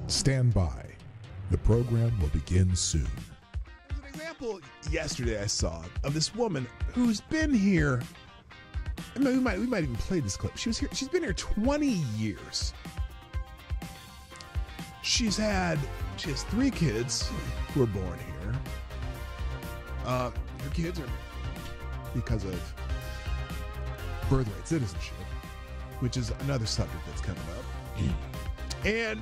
Stand by. The program will begin soon. There's an example yesterday I saw of this woman who's been here. I mean, we might even play this clip. She's been here 20 years. She has 3 kids who were born here. Her kids are because of birthright citizenship, which is another subject that's coming up. And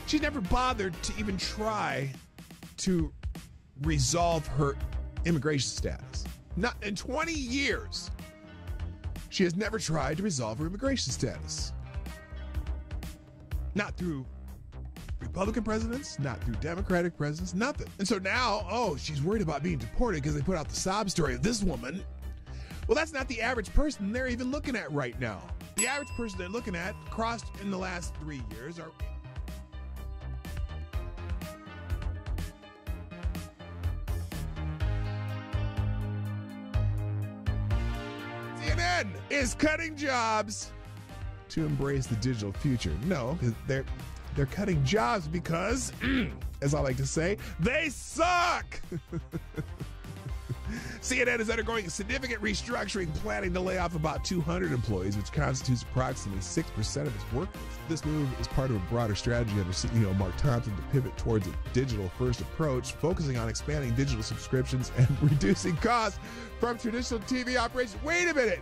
she never bothered to even try to resolve her immigration status. Not in 20 years. She has never tried to resolve her immigration status. Not through Republican presidents, not through Democratic presidents, nothing. And so now, she's worried about being deported because they put out the sob story of this woman. Well, that's not the average person they're even looking at right now. The average person they're looking at crossed in the last 3 years are... CNN is cutting jobs to embrace the digital future. No, they're cutting jobs because, as I like to say, they suck. CNN is undergoing a significant restructuring, planning to lay off about 200 employees, which constitutes approximately 6% of its workforce. This move is part of a broader strategy under CEO Mark Thompson to pivot towards a digital-first approach, focusing on expanding digital subscriptions and reducing costs from traditional TV operations. Wait a minute.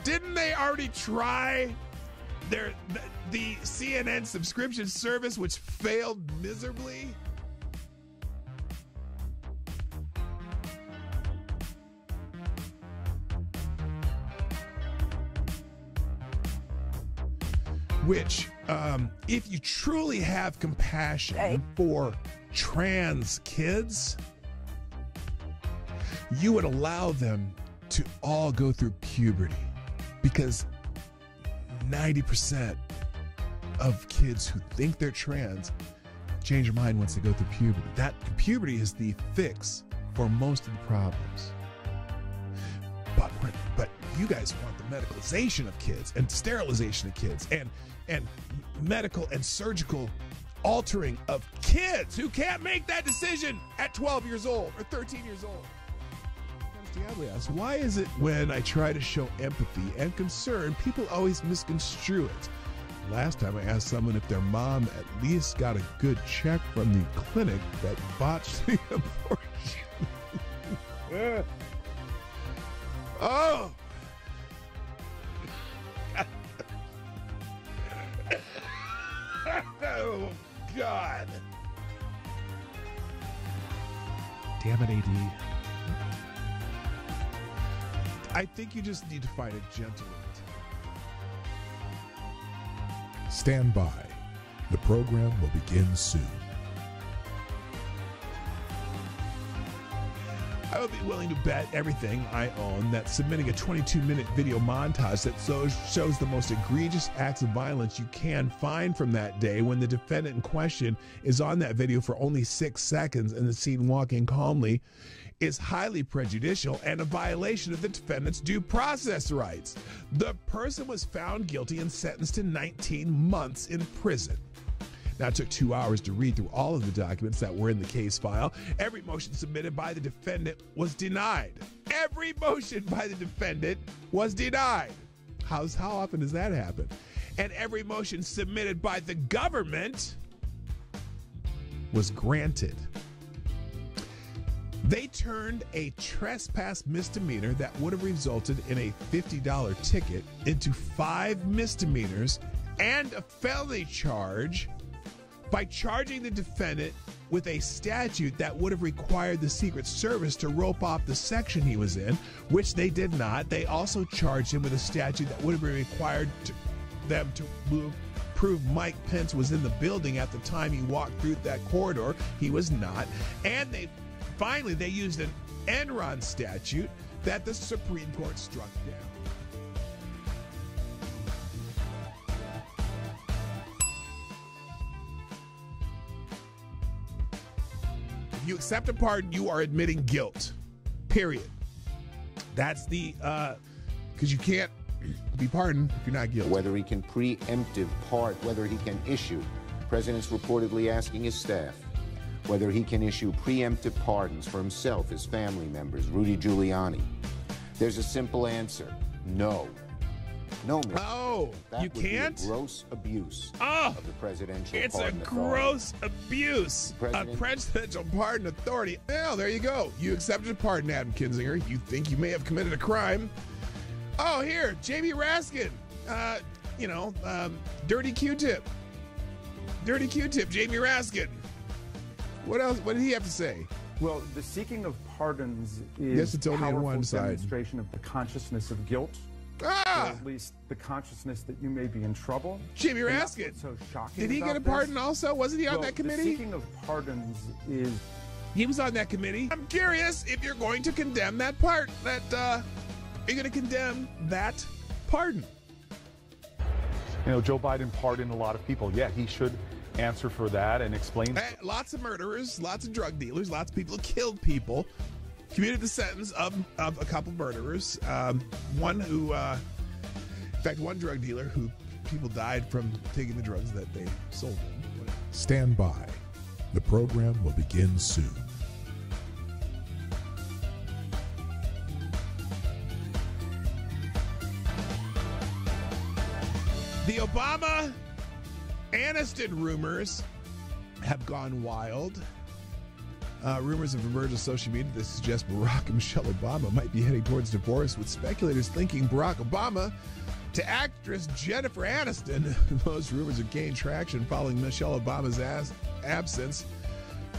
Didn't they already try the CNN subscription service, which failed miserably? Which, if you truly have compassion for trans kids, you would allow them to all go through puberty, because 90% of kids who think they're trans change their mind once they go through puberty. That puberty is the fix for most of the problems. But you guys want the medicalization of kids and sterilization of kids and medical and surgical altering of kids who can't make that decision at 12 years old or 13 years old. Why is it when I try to show empathy and concern, people always misconstrue it? Last time I asked someone if their mom at least got a good check from the clinic that botched the abortion. Oh! Oh, God. Damn it, AD. I think you just need to find a gentle way. Stand by. The program will begin soon. I would be willing to bet everything I own that submitting a 22-minute video montage that shows the most egregious acts of violence you can find from that day, when the defendant in question is on that video for only 6 seconds and is seen walking calmly, is highly prejudicial and a violation of the defendant's due process rights. The person was found guilty and sentenced to 19 months in prison. Now, it took 2 hours to read through all of the documents that were in the case file. Every motion submitted by the defendant was denied. Every motion by the defendant was denied. How often does that happen? And every motion submitted by the government was granted. They turned a trespass misdemeanor that would have resulted in a $50 ticket into 5 misdemeanors and a felony charge by charging the defendant with a statute that would have required the Secret Service to rope off the section he was in, which they did not. They also charged him with a statute that would have required them to prove Mike Pence was in the building at the time he walked through that corridor. He was not. And finally, they used an Enron statute that the Supreme Court struck down. If you accept a pardon, you are admitting guilt. Period. That's the, because you can't be pardoned if you're not guilty. Whether he can preemptive pardon, whether he can issue President's reportedly asking his staff whether he can issue preemptive pardons for himself, his family members, Rudy Giuliani. There's a simple answer: no. No, Mr. Oh, that you would can't? Be a gross abuse Oh, of the presidential it's a pardon authority. gross abuse of presidential pardon authority. Well, there you go. You accepted a pardon, Adam Kinzinger. You think you may have committed a crime. Oh, here, Jamie Raskin. Dirty Q-tip. Dirty Q-tip, Jamie Raskin. What else? What did he have to say? Well, the seeking of pardons is it's only on powerful one side. demonstration of the consciousness of guilt. Or at least the consciousness that you may be in trouble. Jamie And that's Raskin. what's so shocking Did he get a about pardon this. also? Wasn't he on Well, that committee? The seeking of pardons is... He was on that committee. I'm curious if you're going to condemn that part. Are you going to condemn that pardon? You know, Joe Biden pardoned a lot of people. Yeah, he should answer for that and explain. Lots of murderers, lots of drug dealers, lots of people who killed people. Commuted the sentence of a couple murderers. One who, in fact, one drug dealer who people died from taking the drugs that they sold them. Stand by. The program will begin soon. The Obama Aniston rumors have gone wild. Rumors have emerged on social media that suggest Barack and Michelle Obama might be heading towards divorce, with speculators thinking Barack Obama to actress Jennifer Aniston. Those rumors have gained traction following Michelle Obama's absence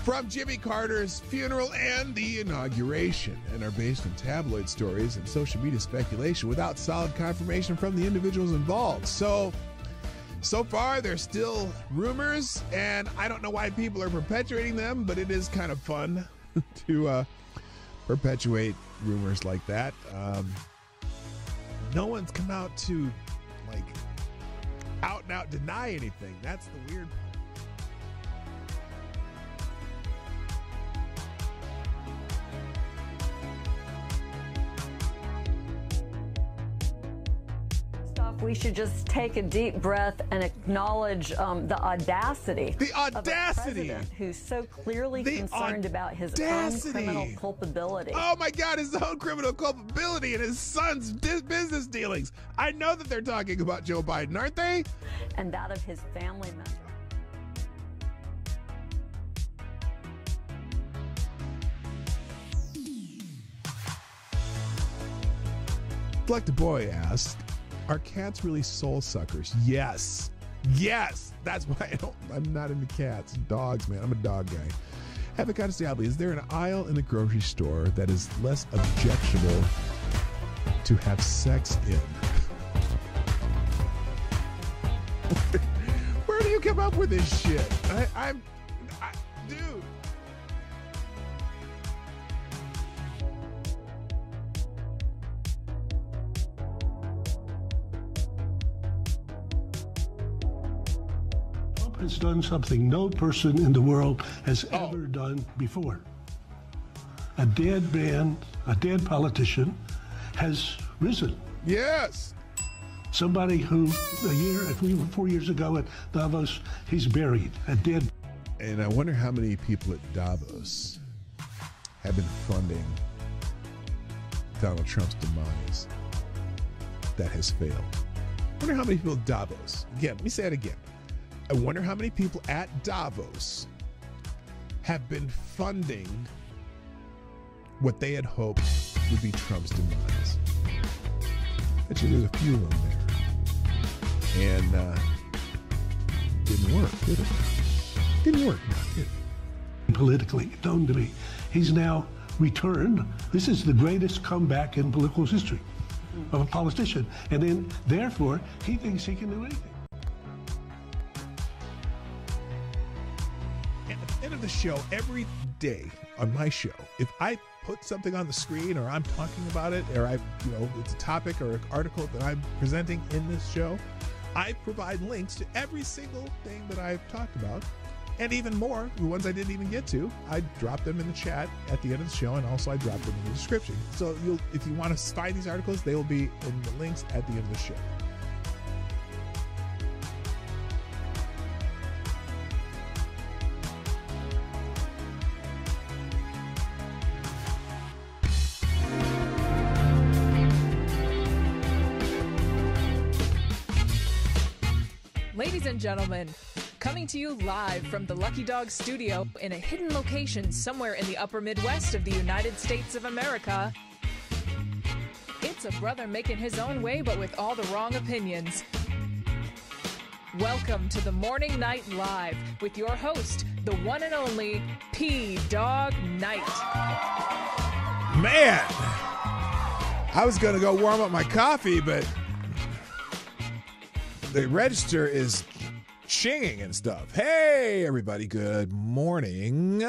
from Jimmy Carter's funeral and the inauguration, and are based on tabloid stories and social media speculation without solid confirmation from the individuals involved. So far, they're still rumors, and I don't know why people are perpetuating them, but it is kind of fun to perpetuate rumors like that. No one's come out to, out and out deny anything. That's the weird part. We should just take a deep breath and acknowledge the audacity. The audacity! Of a president who's so clearly concerned about his own criminal culpability. Oh my God, his own criminal culpability and his son's business dealings. I know that they're talking about Joe Biden, aren't they? And that of his family members. Like the boy asked, are cats really soul suckers? Yes. Yes. That's why I'm not into cats. Dogs, man. I'm a dog guy. Avocado Diablo, is there an aisle in the grocery store that is less objectionable to have sex in? Where do you come up with this shit? Dude. Has done something no person in the world has ever done before. A dead man, a dead politician has risen. Yes. Somebody who if we were 4 years ago at Davos, he's buried, a dead. And I wonder how many people at Davos have been funding Donald Trump's demise that has failed. I wonder how many people at Davos, again, let me say it again. I wonder how many people at Davos have been funding what they had hoped would be Trump's demise. Actually, there's a few of them there. And didn't work, did it? Didn't work, did it? Politically known to me. He's now returned. This is the greatest comeback in political history of a politician. And then, therefore, he thinks he can do anything. End of the show, every day on my show, if I put something on the screen or I'm talking about it, or it's a topic or an article that I'm presenting in this show, I provide links to every single thing that I've talked about, and even more, the ones I didn't even get to. I drop them in the chat at the end of the show, and also I drop them in the description. So if you want to find these articles, they will be in the links at the end of the show. Ladies and gentlemen, coming to you live from the Lucky Dog studio in a hidden location somewhere in the upper Midwest of the United States of America, it's a brother making his own way but with all the wrong opinions. Welcome to the Morning Night Live with your host, the one and only P-Dog Night. Man, I was going to go warm up my coffee, but the register is chinging and stuff. Hey, everybody. Good morning.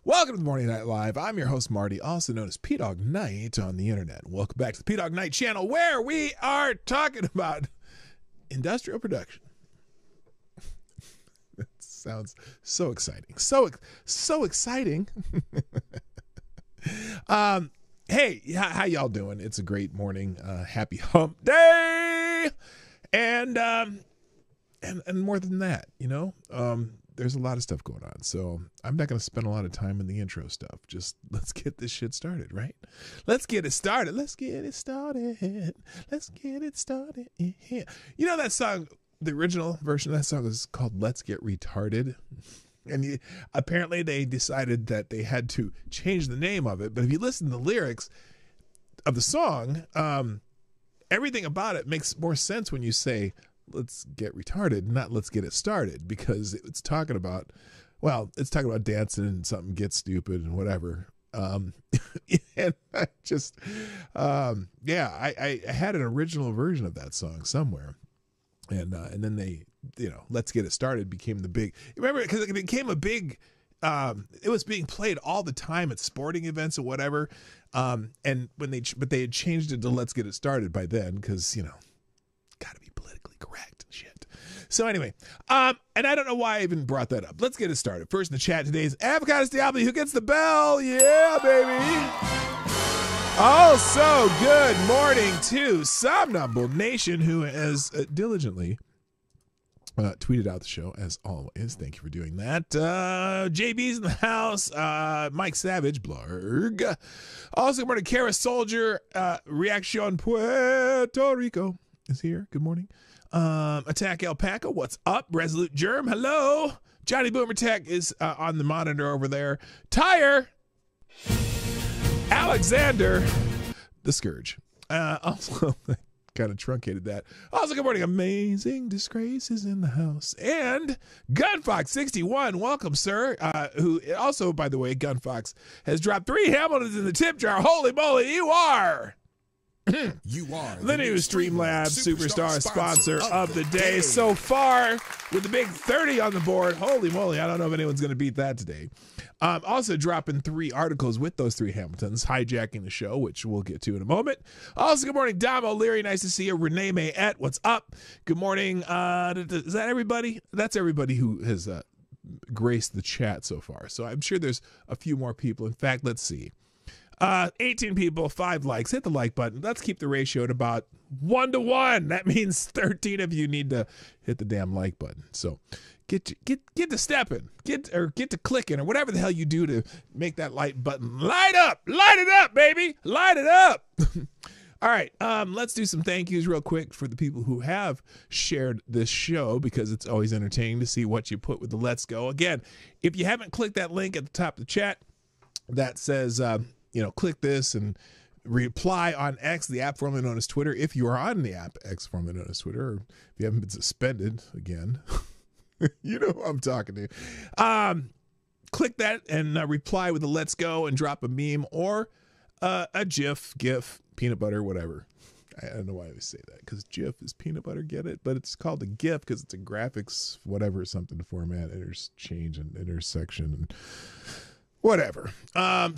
Welcome to the Morning Night Live. I'm your host, Marty, also known as P-Dog Night on the internet. Welcome back to the P-Dog Night channel, where we are talking about industrial production. That sounds so exciting. So exciting. Hey, how y'all doing? It's a great morning. Happy hump day. And more than that, you know, there's a lot of stuff going on. So I'm not going to spend a lot of time in the intro stuff. Just let's get this shit started, right? Let's get it started. Let's get it started. Let's get it started. You know that song, the original version of that song is called Let's Get Retarded. And apparently they decided that they had to change the name of it. But if you listen to the lyrics of the song, everything about it makes more sense when you say, let's get retarded, not let's get it started, because it's talking about, well, it's talking about dancing and something gets stupid and whatever. And I just, I had an original version of that song somewhere. And then they, you know, Let's Get It Started became the big, remember, because it became a big, it was being played all the time at sporting events or whatever. And but they had changed it to Let's Get It Started by then, because, you know, gotta be politically correct and shit. So anyway, and I don't know why I even brought that up. Let's get it started. First in the chat today is Avocados Diablo, who gets the bell. Yeah, baby. Also, good morning to Somnambul Nation, who has diligently tweeted out the show, as always. Thank you for doing that. JB's in the house. Mike Savage, Blarg. Also, good morning, Kara Soldier. Reaction Puerto Rico is here. Good morning. Attack Alpaca, what's up? Resolute Germ, hello. Johnny Boomer Tech is on the monitor over there. Tire. Alexander, the Scourge. Also, kind of truncated that. Also, good morning. Amazing Disgrace is in the house. And Gunfox61, welcome, sir. Who also, by the way, Gunfox has dropped 3 Hamiltons in the tip jar. Holy moly, you are. You are the new Streamlabs Superstar sponsor of the day so far, with the big 30 on the board. Holy moly, I don't know if anyone's going to beat that today. Also dropping 3 articles with those 3 Hamiltons, hijacking the show, which we'll get to in a moment. Also, good morning, Dom O'Leary. Nice to see you. Renee Mayette, what's up? Good morning. Is that everybody? That's everybody who has graced the chat so far. So I'm sure there's a few more people. In fact, let's see. 18 people, 5 likes. Hit the like button. Let's keep the ratio at about 1 to 1. That means 13 of you need to hit the damn like button. So get to stepping, get to clicking, or whatever the hell you do to make that like button light up. Light it up, baby. Light it up. All right, let's do some thank yous real quick for the people who have shared this show, because it's always entertaining to see what you put with the Let's Go. Again, if you haven't clicked that link at the top of the chat that says, you know, click this and reply on X, the app formerly known as Twitter. If you are on the app X, formerly known as Twitter, or if you haven't been suspended again, you know who I'm talking to. Click that and reply with a Let's Go and drop a meme or a GIF, peanut butter, whatever. I don't know why I say that, because GIF is peanut butter, get it? But it's called a GIF because it's a graphics, whatever, something format, interchange and intersection and whatever. But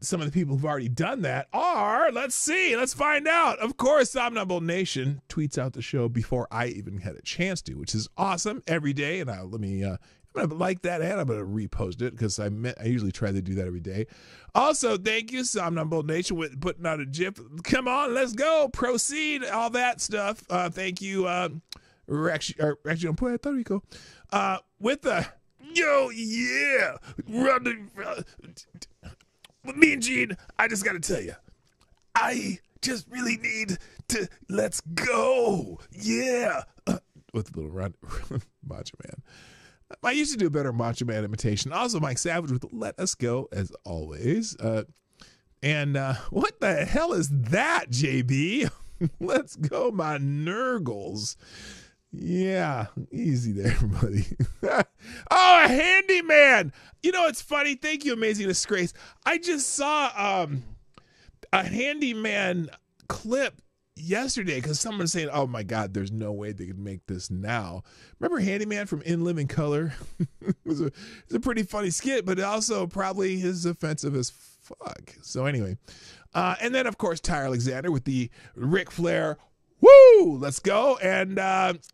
some of the people who've already done that are, let's find out. Of course, Somnambul Nation tweets out the show before I even had a chance to, which is awesome every day. And I'm going to like that, and I'm going to repost it, because I usually try to do that every day. Also, thank you, Somnambul Nation, with putting out a GIF. Come on, let's go. Proceed, all that stuff. Thank you, Reaction Puerto Rico, with the yo, yeah. Me and Gene, I just got to tell you, I just really need to let's go. Yeah. with the little run, Macho Man. I used to do a better Macho Man imitation. Also, Mike Savage with Let Us Go, as always. And what the hell is that, JB? Let's go, my Nurgles. Yeah, easy there, buddy. Oh, a handyman. You know, it's funny. Thank you, Amazing Disgrace. I just saw a handyman clip yesterday because someone's saying, oh my God, there's no way they could make this now. Remember Handyman from In Living Color? It was a pretty funny skit, but also probably is offensive as fuck. So anyway, and then of course Ty Alexander with the Ric Flair, woo, let's go, and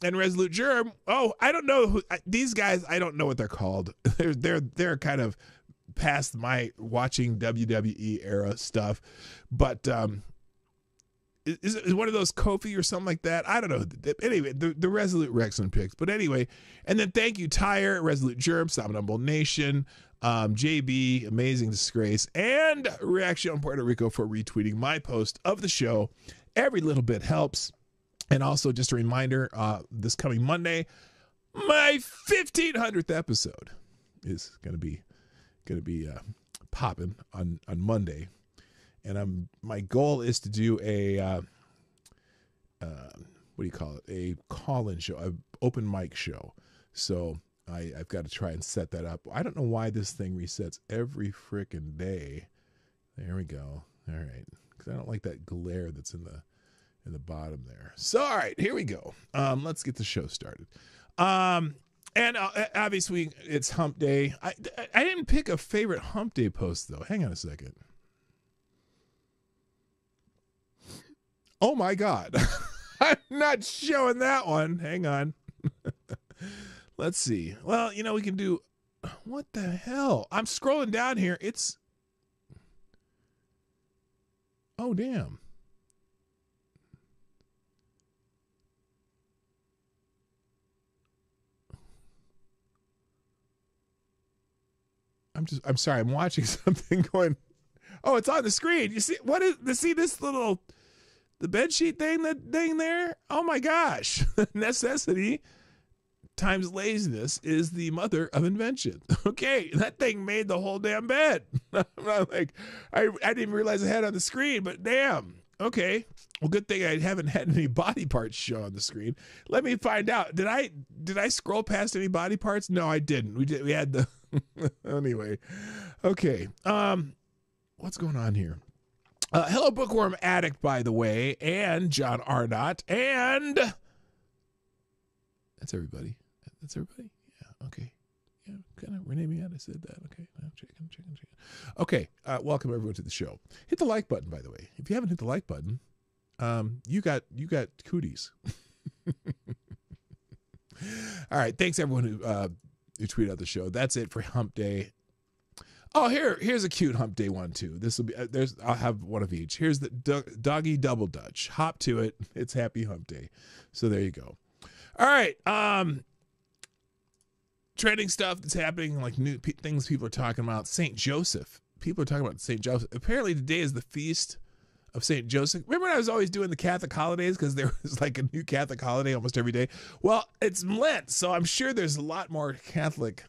Resolute Germ. Oh, I don't know who these guys. I don't know what they're called. They're kind of past my watching WWE era stuff, but is one of those Kofi or something like that? I don't know. Anyway, the Resolute Rexon picks. But anyway, and then thank you, Tyre, Resolute Germ, Abominable Nation, JB, Amazing Disgrace, and Reaction on Puerto Rico for retweeting my post of the show. Every little bit helps. And also just a reminder, this coming Monday, my 1500th episode is going to be popping on Monday. And my goal is to do a what do you call it? A call-in show, an open mic show. So I've got to try and set that up. I don't know why this thing resets every freaking day. There we go. All right, because I don't like that glare that's in the bottom there. So all right, here we go. Let's get the show started. And obviously it's Hump Day. I didn't pick a favorite Hump Day post though. Hang on a second. Oh my God. I'm not showing that one. Hang on. Let's see. Well, you know, we can do, what the hell? I'm scrolling down here. It's, oh damn. I'm sorry. I'm watching something going, oh, it's on the screen. You see, what is, see this little, the bedsheet thing, that thing there? Oh my gosh. Necessity times laziness is the mother of invention. Okay, that thing made the whole damn bed. I'm not like, I didn't realize I had it on the screen, but damn. Okay. Well, good thing I haven't had any body parts show on the screen. Let me find out. Did I scroll past any body parts? No, I didn't. We had the anyway. Okay. What's going on here? Hello, Bookworm Addict, by the way, and John Arnott, and that's everybody. That's everybody? Yeah, okay. Yeah, kind of rename me out. I said that. Okay, I'm checking. Okay, welcome everyone to the show. Hit the like button, by the way. If you haven't hit the like button, you got cooties. All right, thanks everyone who tweeted out the show. That's it for Hump Day. Oh, here's a cute Hump Day one too. This will be I'll have one of each. Here's the doggy double dutch. Hop to it. It's Happy Hump Day. So there you go. All right. Trending stuff that's happening, like new things people are talking about. St. Joseph. People are talking about St. Joseph. Apparently today is the feast of St. Joseph. Remember when I was always doing the Catholic holidays because there was like a new Catholic holiday almost every day? Well, it's Lent, so I'm sure there's a lot more Catholic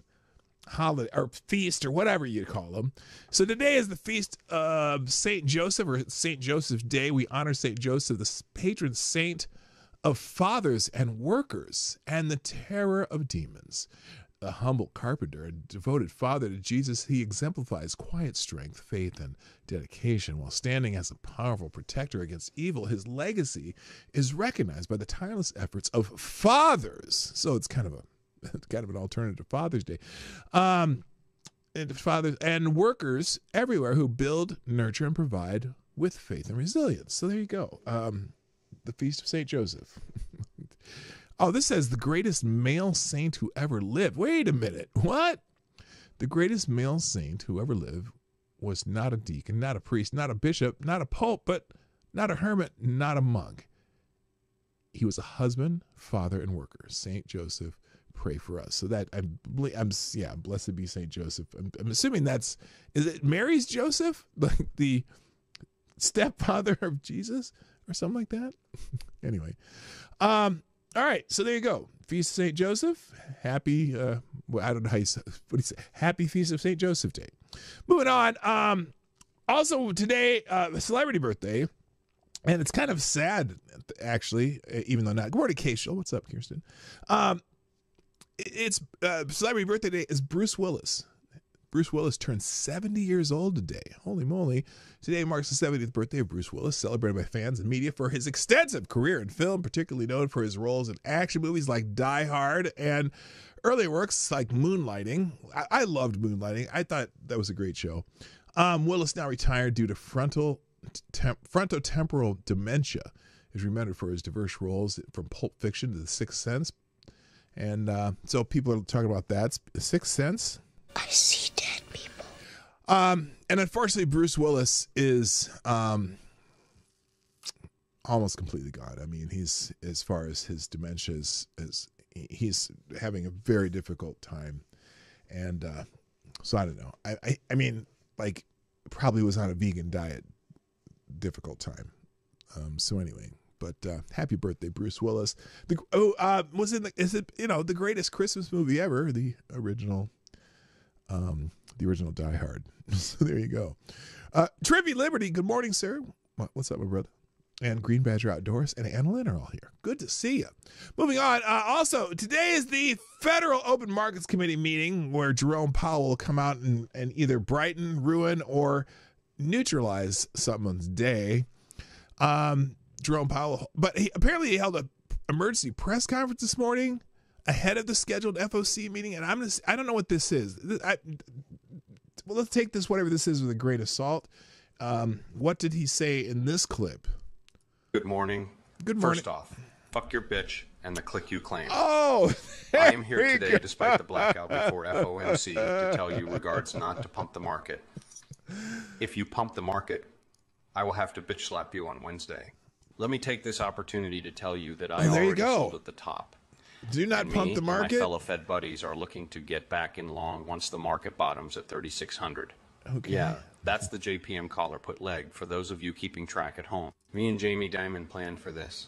holiday or feast or whatever you call them. So today is the feast of St. Joseph, or St. Joseph's Day. We honor St. Joseph, the patron saint of fathers and workers and the terror of demons. A humble carpenter, a devoted father to Jesus, he exemplifies quiet strength, faith, and dedication while standing as a powerful protector against evil. His legacy is recognized by the tireless efforts of fathers. So it's kind of an alternative to Father's Day. And fathers and workers everywhere who build, nurture, and provide with faith and resilience. So there you go. The Feast of St. Joseph. Oh, this says the greatest male saint who ever lived. Wait a minute. What? The greatest male saint who ever lived was not a deacon, not a priest, not a bishop, not a pope, but not a hermit, not a monk. He was a husband, father, and worker. St. Joseph, pray for us. So that I'm blessed be St. Joseph. I'm assuming is it Mary's Joseph? Like the stepfather of Jesus or something like that? Anyway. All right, so there you go. Feast of St. Joseph. Happy, well, I don't know how you say, what do you say? Happy Feast of St. Joseph Day. Moving on. Also today, a celebrity birthday, and it's kind of sad, actually, even though not. Good morning, Keishel. What's up, Kirsten? It's celebrity birthday day is Bruce Willis. Bruce Willis turned 70 years old today. Holy moly. Today marks the 70th birthday of Bruce Willis, celebrated by fans and media for his extensive career in film, particularly known for his roles in action movies like Die Hard and earlier works like Moonlighting. I loved Moonlighting. I thought that was a great show. Willis, now retired due to frontotemporal dementia, is remembered for his diverse roles from Pulp Fiction to The Sixth Sense. And so people are talking about that. Sixth Sense? I see dead people. And unfortunately, Bruce Willis is almost completely gone. I mean, he's, as far as his dementia is he's having a very difficult time. And so I don't know. I mean, like, probably was on a vegan diet, difficult time. So anyway, but happy birthday, Bruce Willis. Was in the greatest Christmas movie ever, the original Die Hard. So there you go. Trippy Liberty, good morning, sir. What's up, my brother? And Green Badger Outdoors and Anna Lynn are all here. Good to see you. Moving on. Also, today is the Federal Open Markets Committee meeting where Jerome Powell will come out and either brighten, ruin, or neutralize someone's day. Jerome Powell, but apparently he held an emergency press conference this morning ahead of the scheduled FOC meeting, and I don't know what this is. Well, let's take this, whatever this is, with a grain of salt. What did he say in this clip? Good morning. Good morning. First off, fuck your bitch and the click you claim. Oh, I am here today, despite the blackout before FOMC, to tell you regards not to pump the market. If you pump the market, I will have to bitch slap you on Wednesday. Let me take this opportunity to tell you that I already sold at the top. Do not pump the market. And my fellow Fed buddies are looking to get back in long once the market bottoms at 3,600. Okay. Yeah, that's the JPM collar put leg for those of you keeping track at home. Me and Jamie Dimon planned for this.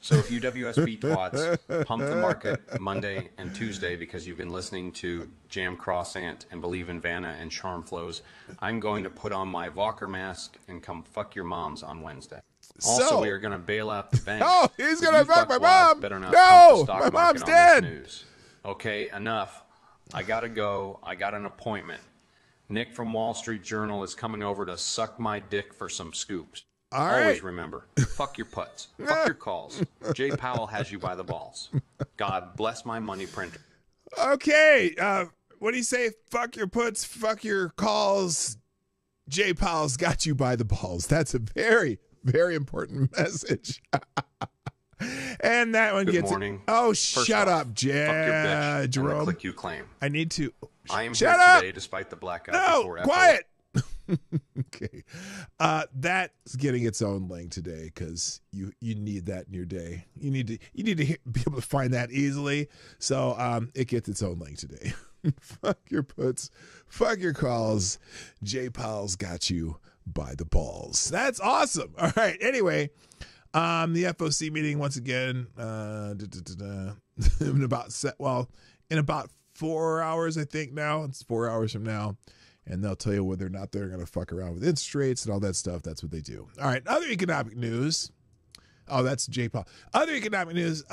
So if you WSB twats pump the market Monday and Tuesday because you've been listening to Jam Crossant and Believe in Vanna and Charm Flows, I'm going to put on my Walker mask and come fuck your moms on Wednesday. Also, we are going to bail out the bank. Oh, he's going to fuck my mom. Better not no, pump the my stock mom's market dead. on this news. Okay, enough. I got to go. I got an appointment. Nick from Wall Street Journal is coming over to suck my dick for some scoops. All Always right. remember, fuck your putts. Fuck your calls. Jay Powell has you by the balls. God bless my money printer. Okay. What do you say? Fuck your puts, fuck your calls. Jay Powell's got you by the balls. That's a very, very important message. And that one Good gets morning. it. Oh, First shut off, up, fuck your bitch Jerome. and the click you claim. I need to. I am shut here up. today despite the blackout before Quiet. Okay. That's getting its own link today because you need that in your day. You need to be able to find that easily. So it gets its own link today. Fuck your puts, fuck your calls. Jay Powell's got you by the balls. That's awesome. All right. Anyway, the FOC meeting once again in about 4 hours, I think now. It's 4 hours from now. And they'll tell you whether or not they're going to fuck around with interest rates and all that stuff. That's what they do. All right. Other economic news. Oh, that's Jay Powell. Other economic news.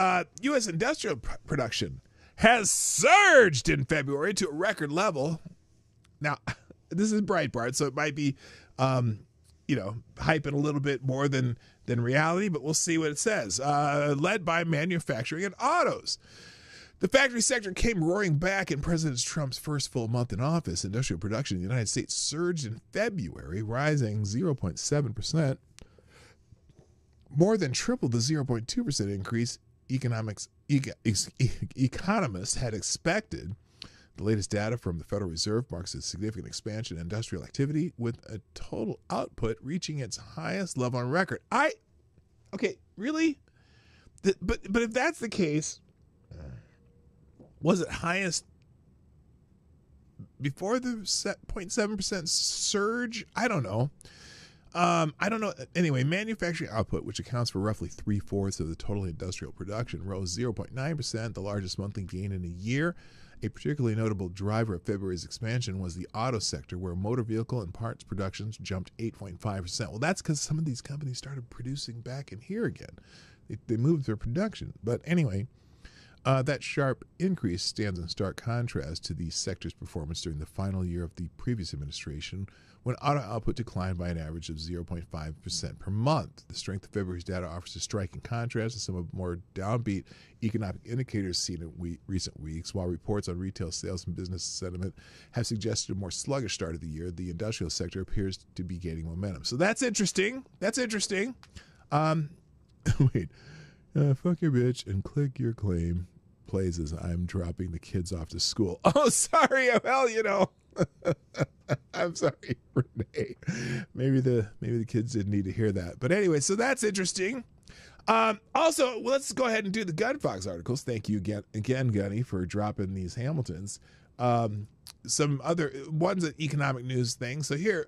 U.S. industrial production has surged in February to a record level. Now, this is Breitbart, so it might be, hyping a little bit more than reality, but we'll see what it says. Led by manufacturing and autos. The factory sector came roaring back in President Trump's first full month in office. Industrial production in the United States surged in February, rising 0.7%, more than triple the 0.2% increase economists had expected. The latest data from the Federal Reserve marks a significant expansion in industrial activity, with a total output reaching its highest level on record. Okay, really? But if that's the case, was it highest before the 0.7% surge? I don't know. I don't know. Anyway, manufacturing output, which accounts for roughly 3/4 of the total industrial production, rose 0.9%, the largest monthly gain in a year. A particularly notable driver of February's expansion was the auto sector, where motor vehicle and parts productions jumped 8.5%. Well, that's because some of these companies started producing back in here again. They moved their production. But anyway, that sharp increase stands in stark contrast to the sector's performance during the final year of the previous administration, when auto output declined by an average of 0.5% per month. The strength of February's data offers a striking contrast to some of the more downbeat economic indicators seen in recent weeks. While reports on retail sales and business sentiment have suggested a more sluggish start of the year, the industrial sector appears to be gaining momentum. So that's interesting. That's interesting. Wait. Fuck your bitch and click your claim plays as I'm dropping the kids off to school. Oh, sorry. Well, you know. I'm sorry, Renee. Maybe the kids didn't need to hear that. But anyway, so that's interesting. Also, let's go ahead and do the Gun Fox articles. Thank you again, Gunny, for dropping these Hamiltons. Some other one's an economic news thing. So here,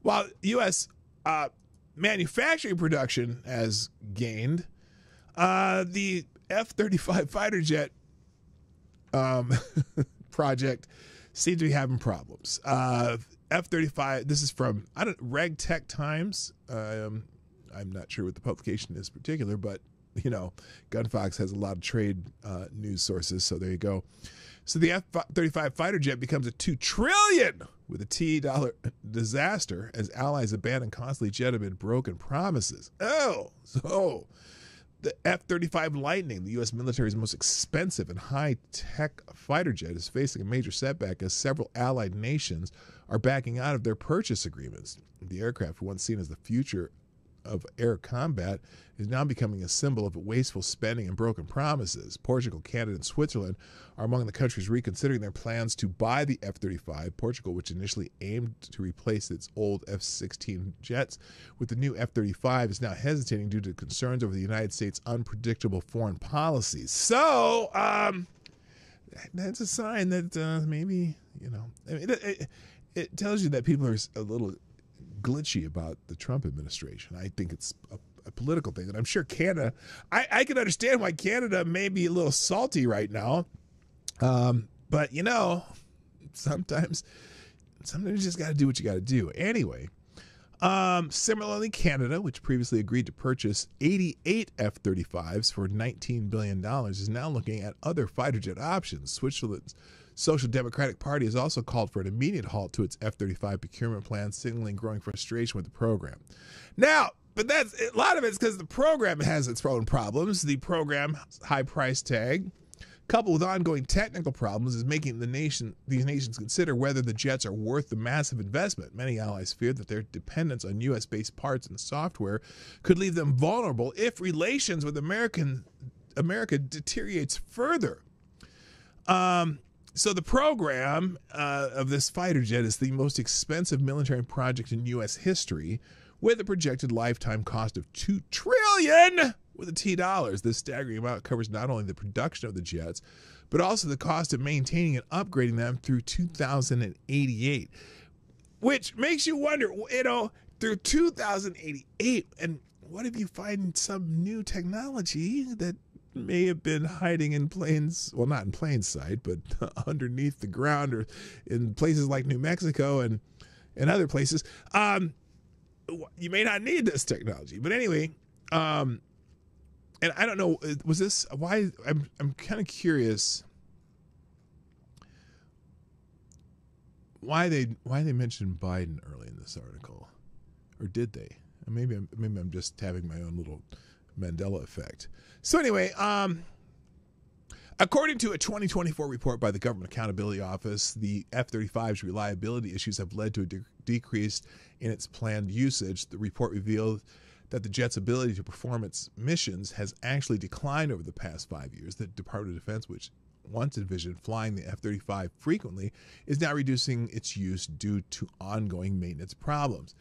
while U.S. Manufacturing production has gained, the F-35 fighter jet project seems to be having problems. F-35, this is from Reg Tech Times. I'm not sure what the publication is in particular, but, you know, Gunfox has a lot of trade news sources, so there you go. So the F-35 fighter jet becomes a $2 trillion with a T dollar disaster as allies abandon costly jet amid broken promises. Oh, so the F-35 Lightning, the U.S. military's most expensive and high-tech fighter jet, is facing a major setback as several allied nations are backing out of their purchase agreements. The aircraft, once seen as the future of air combat, is now becoming a symbol of wasteful spending and broken promises. Portugal, Canada, and Switzerland are among the countries reconsidering their plans to buy the F-35. Portugal, which initially aimed to replace its old F-16 jets with the new F-35, is now hesitating due to concerns over the United States' unpredictable foreign policies. So, that's a sign that maybe, you know, I mean, it tells you that people are a little glitchy about the Trump administration. I think it's a political thing, and I'm sure Canada, I can understand why Canada may be a little salty right now, but you know, sometimes you just got to do what you got to do. Anyway, similarly, Canada, which previously agreed to purchase 88 F-35s for $19 billion, is now looking at other fighter jet options. Switzerland's Social Democratic Party has also called for an immediate halt to its F-35 procurement plan, signaling growing frustration with the program. Now, but that's a lot of it's because the program has its own problems. The program high price tag, coupled with ongoing technical problems, is making these nations consider whether the jets are worth the massive investment. Many allies fear that their dependence on U.S.-based parts and software could leave them vulnerable if relations with America deteriorates further. So the program of this fighter jet is the most expensive military project in U.S. history, with a projected lifetime cost of $2 trillion with a T dollars. This staggering amount covers not only the production of the jets, but also the cost of maintaining and upgrading them through 2088, which makes you wonder, you know, through 2088, and what if you find some new technology that may have been hiding in well, not in plain sight, but underneath the ground or in places like New Mexico and other places. You may not need this technology, but anyway, and I don't know, was this why? I'm kind of curious why they mentioned Biden early in this article, or did they? Maybe I'm just having my own little Mandela effect. So anyway, according to a 2024 report by the Government Accountability Office, the F-35's reliability issues have led to a decrease in its planned usage. The report revealed that the jet's ability to perform its missions has actually declined over the past 5 years. The Department of Defense, which once envisioned flying the F-35 frequently, is now reducing its use due to ongoing maintenance problems.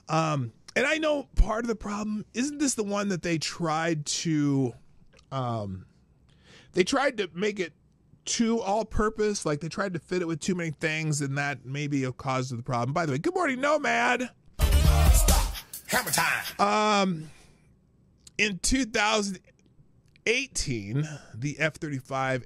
And I know part of the problem, isn't this the one that they tried to make it too all-purpose, like they tried to fit it with too many things, and that may be a cause of the problem. By the way, good morning, Nomad. Stop. Hammer time. In 2018, the F-35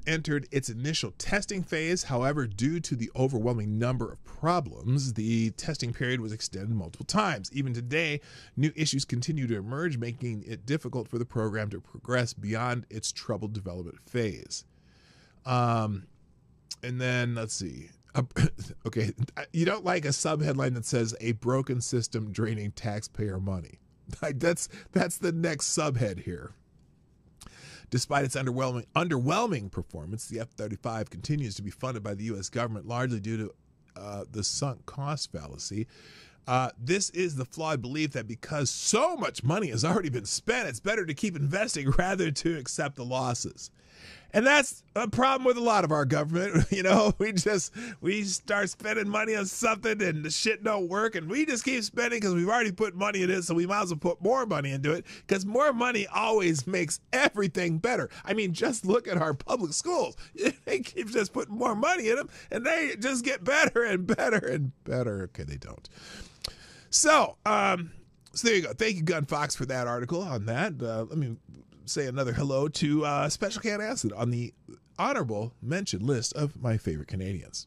entered its initial testing phase. However, due to the overwhelming number of problems, the testing period was extended multiple times. Even today, new issues continue to emerge, making it difficult for the program to progress beyond its troubled development phase. And then, let's see. Okay, you don't like a subheadline that says a broken system draining taxpayer money. That's the next subhead here. Despite its underwhelming performance, the F-35 continues to be funded by the U.S. government, largely due to the sunk cost fallacy. This is the flawed belief that because so much money has already been spent, it's better to keep investing rather than to accept the losses. And that's a problem with a lot of our government. You know, we start spending money on something and the shit don't work, and we just keep spending because we've already put money in it, so we might as well put more money into it because more money always makes everything better. I mean, just look at our public schools. They keep just putting more money in them, and they just get better and better and better. Okay, they don't. So there you go. Thank you, Gun Fox, for that article on that. Let me say another hello to Special Can Acid on the honorable mention list of my favorite Canadians.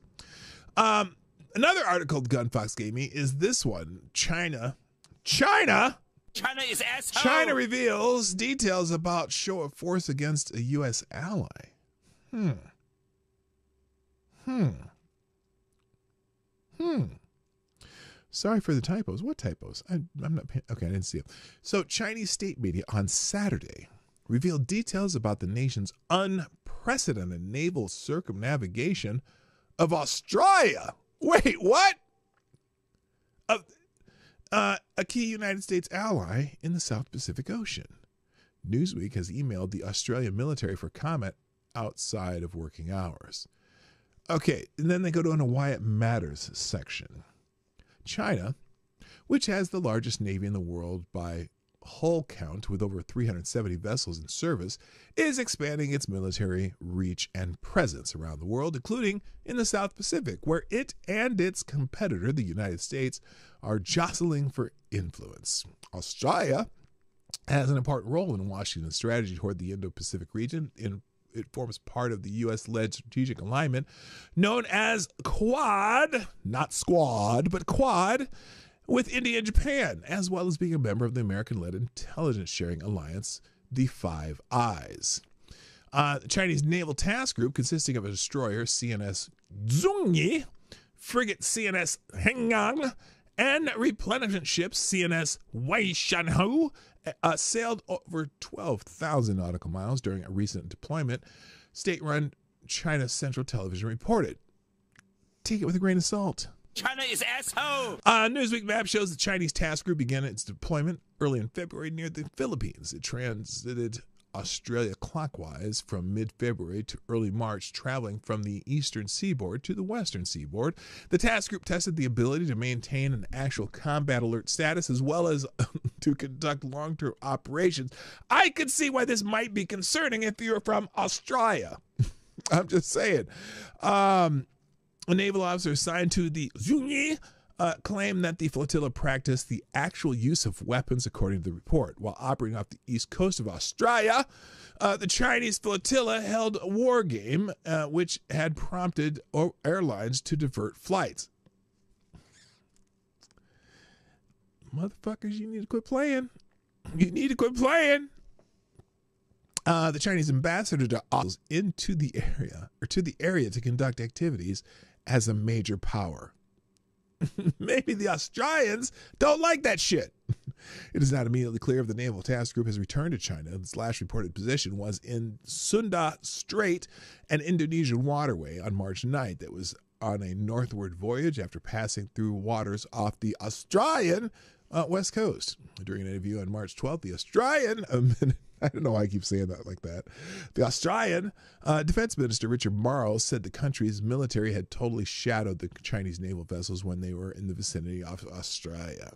Another article Gun Fox gave me is this one. China is asshole. China reveals details about show of force against a U.S. ally. Sorry for the typos. What typos? I'm not paying. Okay, I didn't see it. So Chinese state media on Saturday revealed details about the nation's unprecedented naval circumnavigation of Australia. Wait, what? A key United States ally in the South Pacific Ocean. Newsweek has emailed the Australian military for comment outside of working hours. Okay, and then they go to a why it matters section. China, which has the largest navy in the world by hull count with over 370 vessels in service, is expanding its military reach and presence around the world, including in the South Pacific, where it and its competitor, the United States, are jostling for influence. Australia has an important role in Washington's strategy toward the Indo-Pacific region. It forms part of the U.S.-led strategic alignment known as Quad, not Squad, but Quad, with India and Japan, as well as being a member of the American-led intelligence sharing alliance, the Five Eyes. The Chinese Naval Task Group, consisting of a destroyer, CNS Zhongyi, frigate CNS Hengang, and replenishment ships CNS Weishanhou, sailed over 12,000 nautical miles during a recent deployment, state-run China Central Television reported. Take it with a grain of salt. China is asshole. Newsweek map shows the Chinese task group began its deployment early in February near the Philippines. It transited Australia clockwise from mid-February to early March, traveling from the eastern seaboard to the western seaboard. The task group tested the ability to maintain an actual combat alert status as well as to conduct long-term operations. I could see why this might be concerning if you're from Australia. I'm just saying. A naval officer assigned to the Zhongyi claimed that the flotilla practiced the actual use of weapons, according to the report. While operating off the east coast of Australia, the Chinese flotilla held a war game, which had prompted airlines to divert flights. Motherfuckers, you need to quit playing. You need to quit playing. The Chinese ambassador to into the area to conduct activities as a major power. Maybe the Australians don't like that shit. It is not immediately clear if the Naval Task Group has returned to China. Its last reported position was in Sunda Strait, an Indonesian waterway, on March 9th. It was on a northward voyage after passing through waters off the Australian west coast. During an interview on March 12th, the Australian, I don't know why I keep saying that like that, the Australian Defense Minister Richard Marles said the country's military had totally shadowed the Chinese naval vessels when they were in the vicinity of Australia.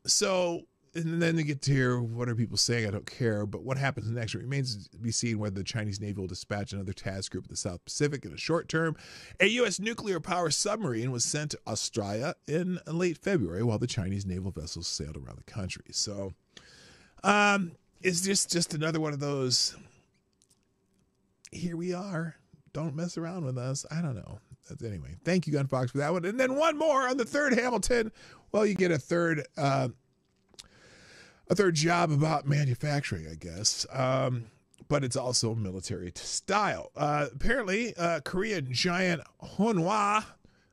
So and then you get to hear what are people saying, I don't care, but what happens next remains to be seen whether the Chinese Navy will dispatch another task group in the South Pacific in the short term. A U.S. nuclear power submarine was sent to Australia in late February while the Chinese naval vessels sailed around the country. So it's just another one of those, here we are, don't mess around with us. I don't know. Anyway, thank you, Gunfox, for that one. And then one more on the third Hamilton. Well, you get a third job about manufacturing, I guess. But it's also military style. Apparently, Korean giant Hanwha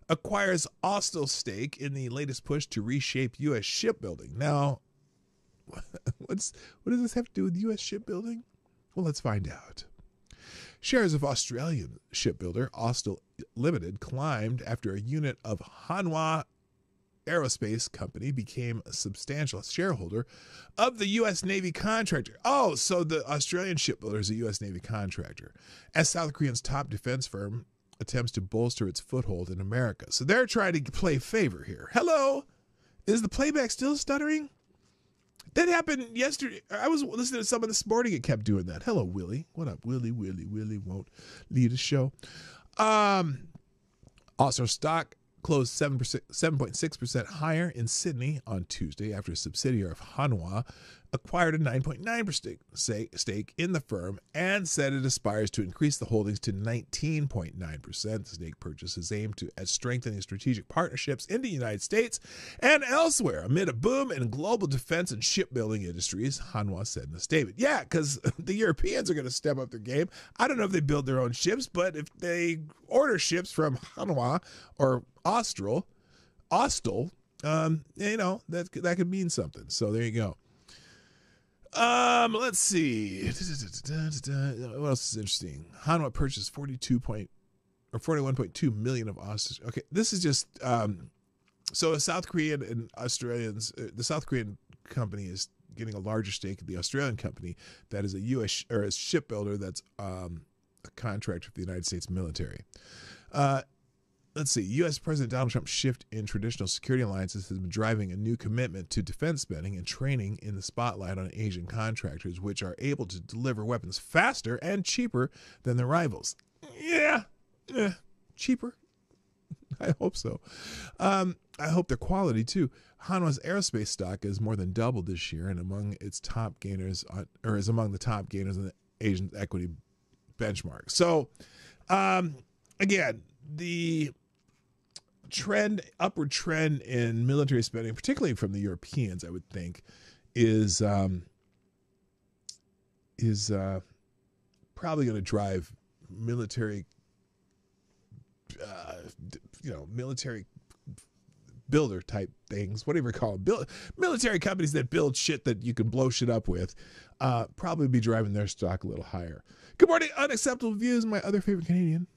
acquires hostile stake in the latest push to reshape U.S. shipbuilding. Now, what does this have to do with U.S. shipbuilding? Well, let's find out. Shares of Australian shipbuilder Austal Limited climbed after a unit of Hanwha Aerospace Company became a substantial shareholder of the U.S. Navy contractor. Oh, so the Australian shipbuilder is a U.S. Navy contractor, as South Korea's top defense firm attempts to bolster its foothold in America. So they're trying to play favor here. Hello? Is the playback still stuttering? That happened yesterday. I was listening to someone this morning. It kept doing that. Hello, Willie. What up, Willie? Willie won't lead a show. Also, stock closed 7.6% higher in Sydney on Tuesday after a subsidiary of Hanwha acquired a 9.9% stake in the firm and said it aspires to increase the holdings to 19.9%. The stake purchase is aimed at strengthening strategic partnerships in the United States and elsewhere amid a boom in global defense and shipbuilding industries, Hanwha said in a statement. Yeah, because the Europeans are going to step up their game. I don't know if they build their own ships, but if they order ships from Hanwha or Austal, that could mean something. So there you go. Let's see. What else is interesting? Hanwha purchased 41.2 million of Austal. Okay, this is just so a South Korean and Australians. The South Korean company is getting a larger stake in the Australian company that is a U.S. or a shipbuilder that's a contractor for the United States military. Let's see. U.S. President Donald Trump's shift in traditional security alliances has been driving a new commitment to defense spending and training in the spotlight on Asian contractors, which are able to deliver weapons faster and cheaper than their rivals. Yeah, cheaper. I hope so. I hope their quality too. Hanwha's aerospace stock has more than doubled this year, and among its top gainers, or is among the top gainers in the Asian equity benchmark. So, again, the upward trend in military spending, particularly from the Europeans, I would think, is probably going to drive military, military builder type things, whatever you call them, military companies that build shit that you can blow shit up with, probably be driving their stock a little higher. Good morning, Unacceptable Views, my other favorite Canadian.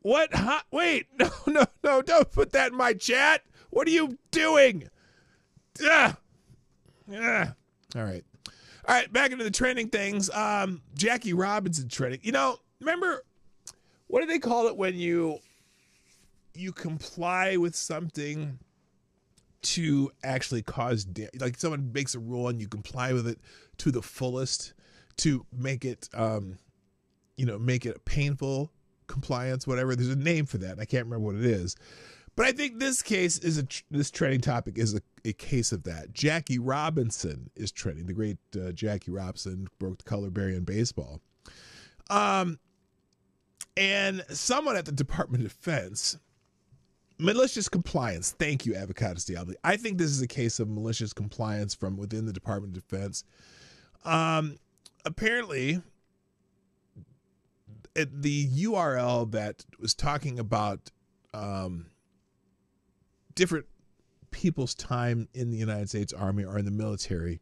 What? Wait, no, don't put that in my chat. What are you doing? All right, back into the trending things. Jackie Robinson trending. Remember, what do they call it when you comply with something to actually cause damage? Like someone makes a rule and you comply with it to the fullest to make it, make it painful. Compliance, whatever. There's a name for that. I can't remember what it is, but I think this case is this trending topic is a case of that. Jackie Robinson is trending. The great Jackie Robinson broke the color barrier in baseball. And someone at the Department of Defense, malicious compliance. Thank you, Avocados Diablo. I think this is a case of malicious compliance from within the Department of Defense. Apparently, the URL that was talking about different people's time in the United States Army or in the military,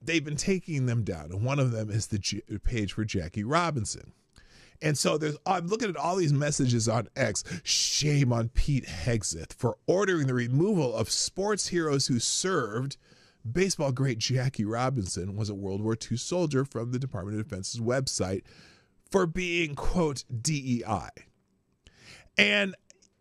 they've been taking them down. And one of them is the page for Jackie Robinson. And so I'm looking at all these messages on X. Shame on Pete Hegseth for ordering the removal of sports heroes who served. Baseball great Jackie Robinson was a World War II soldier from the Department of Defense's website for being, quote, DEI. And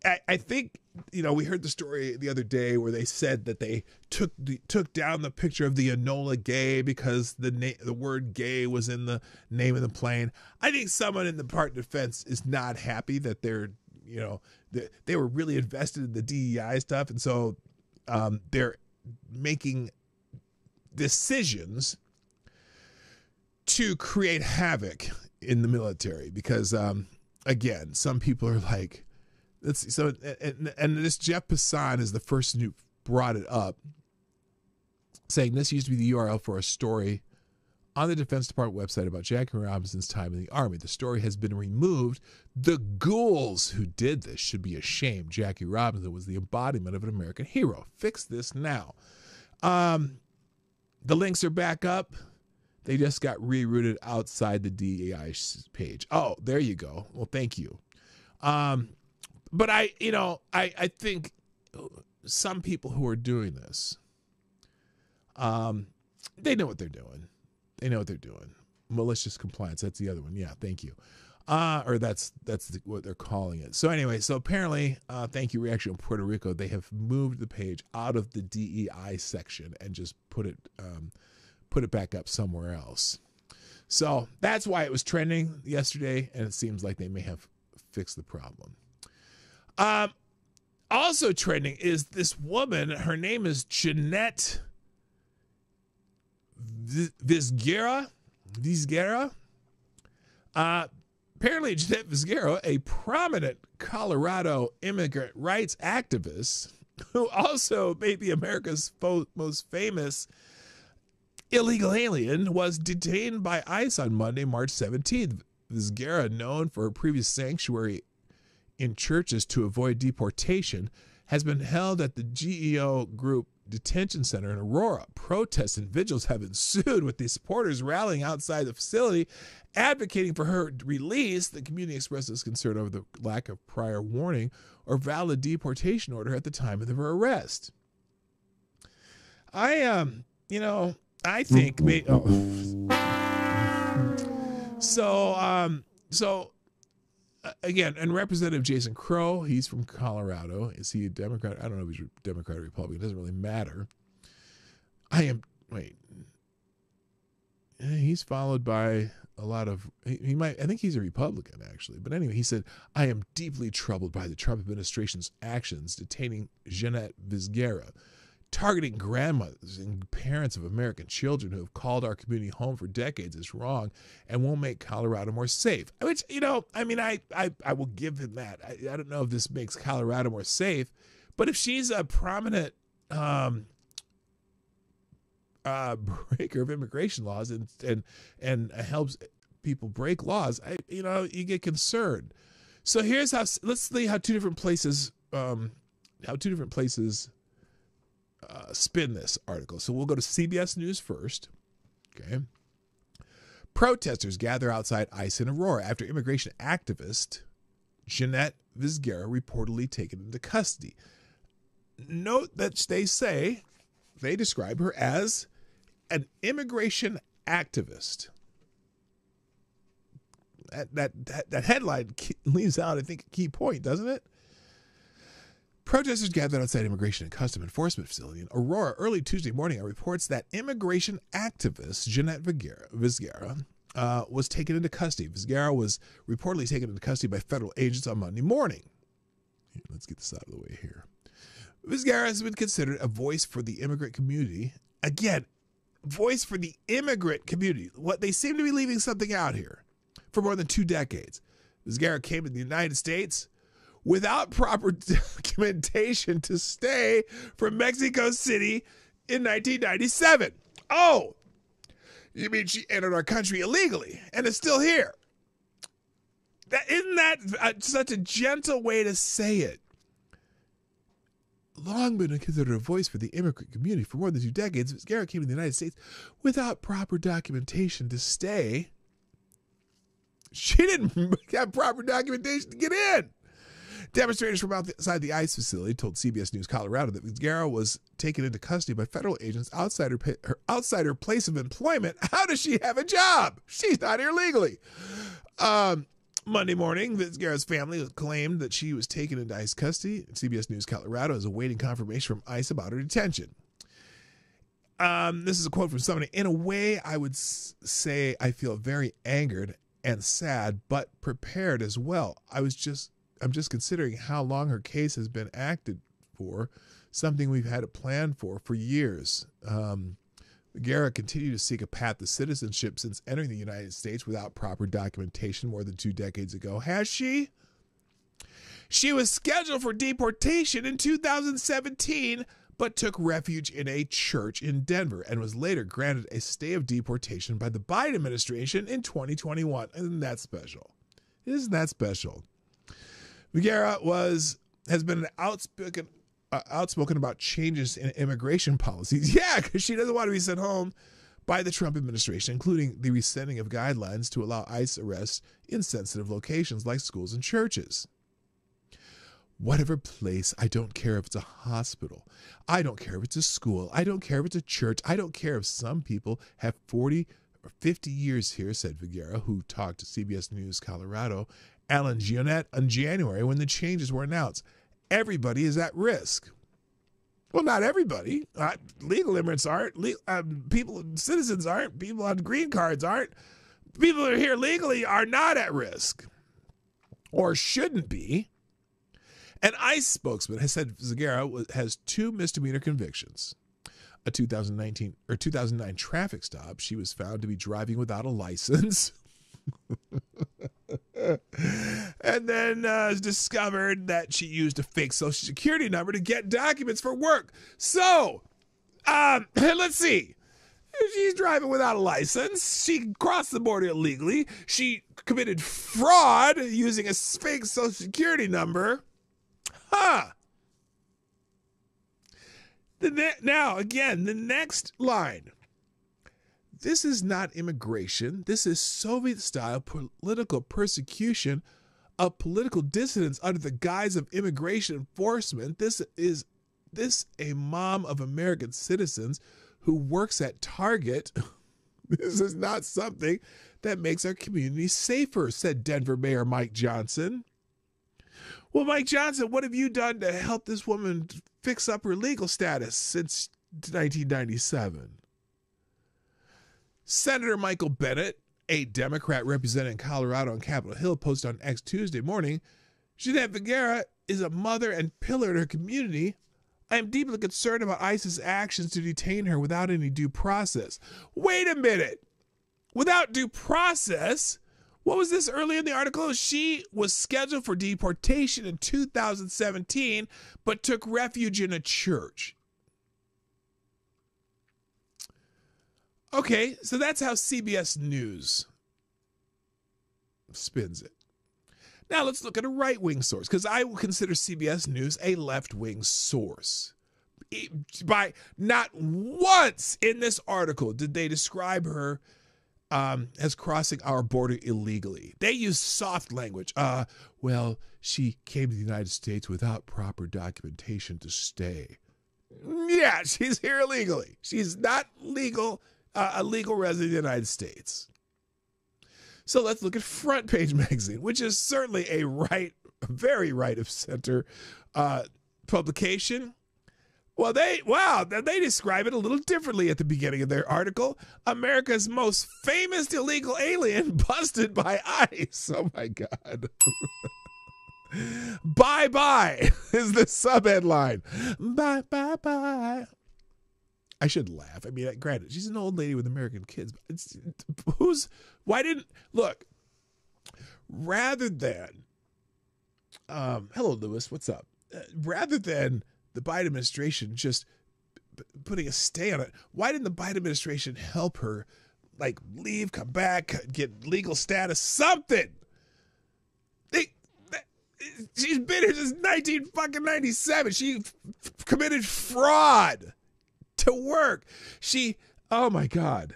I think, we heard the story the other day where they said that they took down the picture of the Enola Gay because the word gay was in the name of the plane. I think someone in the Department of Defense is not happy that they were really invested in the DEI stuff. And so they're making decisions to create havoc in the military because, again, some people are like, let's see. So, and this Jeff Passan is the person who brought it up, saying this used to be the URL for a story on the Defense Department website about Jackie Robinson's time in the Army. The story has been removed. The ghouls who did this should be ashamed. Jackie Robinson was the embodiment of an American hero. Fix this now. The links are back up. They just got rerouted outside the DEI page. Oh, there you go. Well, thank you. But I think some people who are doing this, they know what they're doing. They know what they're doing. Malicious compliance. That's the other one. Yeah, thank you. Or that's what they're calling it. So anyway, so apparently, thank you, Reaction in Puerto Rico, they have moved the page out of the DEI section and just put it back up somewhere else. So that's why it was trending yesterday, and it seems like they may have fixed the problem. Also trending is this woman. Her name is Jeanette Vizguera. Apparently, Jeanette Vizguera, a prominent Colorado immigrant rights activist who also may be America's most famous illegal alien, was detained by ICE on Monday, March 17th. Vizguera, known for her previous sanctuary in churches to avoid deportation, has been held at the GEO Group Detention Center in Aurora. Protests and vigils have ensued, with the supporters rallying outside the facility, advocating for her release. The community expresses concern over the lack of prior warning or valid deportation order at the time of her arrest. I think again, and Representative Jason Crow, he's from Colorado. Is he a Democrat? I don't know if he's a Democrat or Republican. It doesn't really matter. He's followed by a lot of, I think he's a Republican, actually. But anyway, he said, I am deeply troubled by the Trump administration's actions detaining Jeanette Vizguera, targeting grandmothers and parents of American children who have called our community home for decades is wrong and won't make Colorado more safe. Which, I will give him that. I don't know if this makes Colorado more safe, but if she's a prominent breaker of immigration laws and helps people break laws, you get concerned. So here's let's see how two different places spin this article. So we'll go to CBS News first. Okay. Protesters gather outside ICE in Aurora after immigration activist Jeanette Vizguera reportedly taken into custody. Note that they describe her as an immigration activist. That headline leaves out, I think, a key point, doesn't it? Protesters gathered outside Immigration and Customs Enforcement facility in Aurora early Tuesday morning. Reports that immigration activist Jeanette Vizguera was taken into custody. Vizguera was reportedly taken into custody by federal agents on Monday morning. Let's get this out of the way here. Vizguera has been considered a voice for the immigrant community. Again, voice for the immigrant community. What they seem to be leaving something out here. For more than 2 decades, Vizguera came to the United States without proper documentation to stay from Mexico City in 1997. Oh, you mean she entered our country illegally and is still here? Isn't that such a gentle way to say it? Long been considered a voice for the immigrant community for more than 2 decades, Vizguera came to the United States without proper documentation to stay. She didn't have proper documentation to get in. Demonstrators from outside the ICE facility told CBS News Colorado that Vizguera was taken into custody by federal agents outside her place of employment. How does she have a job? She's not here legally. Monday morning, Vizgara's family claimed that she was taken into ICE custody. CBS News Colorado is awaiting confirmation from ICE about her detention. This is a quote from somebody. In a way, I would say I feel very angered and sad, but prepared as well. I'm just considering how long her case has been acted for, something we've had a plan for years. Vergara continued to seek a path to citizenship since entering the United States without proper documentation more than 2 decades ago. Has she? She was scheduled for deportation in 2017, but took refuge in a church in Denver and was later granted a stay of deportation by the Biden administration in 2021. Isn't that special? Isn't that special? Vergara has been outspoken about changes in immigration policies. Yeah, because she doesn't want to be sent home by the Trump administration, including the rescinding of guidelines to allow ICE arrests in sensitive locations like schools and churches. Whatever place, I don't care if it's a hospital. I don't care if it's a school. I don't care if it's a church. I don't care if some people have 40 or 50 years here, said Vergara, who talked to CBS News Colorado, Alan Gionette, in January when the changes were announced. Everybody is at risk. Well, not everybody. Legal immigrants aren't. Citizens aren't. People on green cards aren't. People that are here legally are not at risk, or shouldn't be. An ICE spokesman has said Vergara has 2 misdemeanor convictions. A 2009 traffic stop. She was found to be driving without a license. And then discovered that she used a fake Social Security number to get documents for work. So, let's see. She's driving without a license. She crossed the border illegally. She committed fraud using a fake Social Security number. Huh. Now, again, the next line. This is not immigration. This is Soviet-style political persecution of political dissidents under the guise of immigration enforcement. This a mom of American citizens who works at Target. This is not something that makes our community safer, said Denver Mayor Mike Johnson. Well, Mike Johnson, what have you done to help this woman fix up her legal status since 1997? Senator Michael Bennet, a Democrat representing Colorado on Capitol Hill, posted on X Tuesday morning, Jeanette Vergara is a mother and pillar in her community. I am deeply concerned about ICE's actions to detain her without any due process. Wait a minute. Without due process? What was this earlier in the article? She was scheduled for deportation in 2017, but took refuge in a church. Okay, so that's how CBS News spins it. Now let's look at a right-wing source, because I will consider CBS News a left-wing source. By not once in this article did they describe her as crossing our border illegally. They use soft language. Well, she came to the United States without proper documentation to stay. Yeah, she's here illegally. She's not legal. A legal resident of the United States. So let's look at Front Page Magazine, which is certainly a very right of center publication. Well, they describe it a little differently at the beginning of their article. America's most famous illegal alien busted by ICE. Oh my God. Bye-bye is the subheadline. Bye. I should laugh. I mean, granted, she's an old lady with American kids. Rather than, hello, Lewis, what's up? Rather than the Biden administration just putting a stay on it, why didn't the Biden administration help her, like, leave, come back, get legal status, something? She's been here since 1997. She committed fraud to work. Oh my God.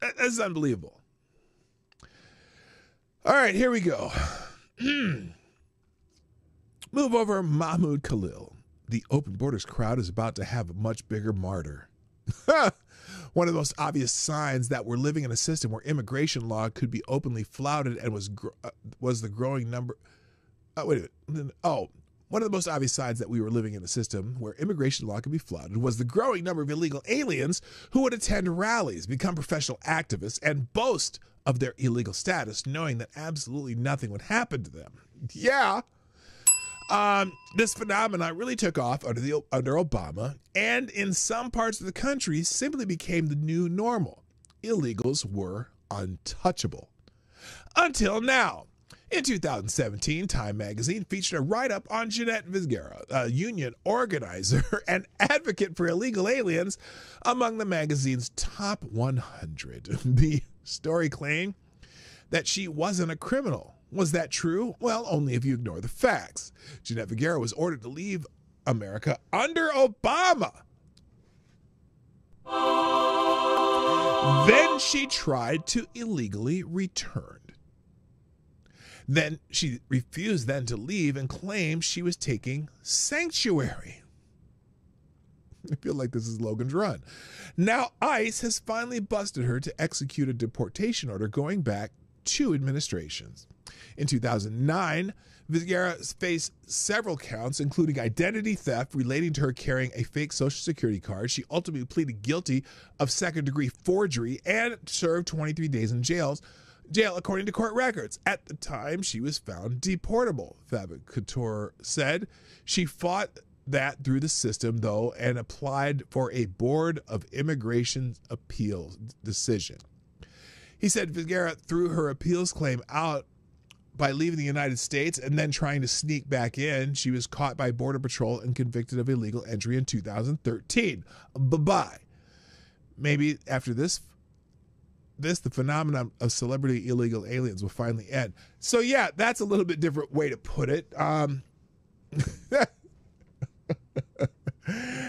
That's unbelievable. All right, here we go. Move over Mahmoud Khalil. The open borders crowd is about to have a much bigger martyr. One of the most obvious signs that we're living in a system where immigration law could be openly flouted and was the growing number. One of the most obvious signs that we were living in a system where immigration law could be flouted was the growing number of illegal aliens who would attend rallies, become professional activists, and boast of their illegal status, knowing that absolutely nothing would happen to them. Yeah. This phenomenon really took off under Obama, and in some parts of the country simply became the new normal. Illegals were untouchable. Until now. In 2017, Time magazine featured a write-up on Jeanette Vizgara, a union organizer and advocate for illegal aliens, among the magazine's top 100. The story claimed that she wasn't a criminal. Was that true? Well, only if you ignore the facts. Jeanette Vizgara was ordered to leave America under Obama. Then she tried to illegally return. Then she refused then to leave and claimed she was taking sanctuary. I feel like this is Logan's Run. Now ICE has finally busted her to execute a deportation order going back 2 administrations. In 2009, Vizgara faced several counts, including identity theft relating to her carrying a fake Social Security card. She ultimately pleaded guilty of second-degree forgery and served 23 days in jail, according to court records. At the time, she was found deportable, Fabric Couture said. She fought that through the system, though, and applied for a Board of Immigration Appeals decision. He said Vizgara threw her appeals claim out by leaving the United States and then trying to sneak back in. She was caught by Border Patrol and convicted of illegal entry in 2013. Bye-bye. Maybe after this, the phenomenon of celebrity illegal aliens will finally end. So yeah, that's a little bit different way to put it.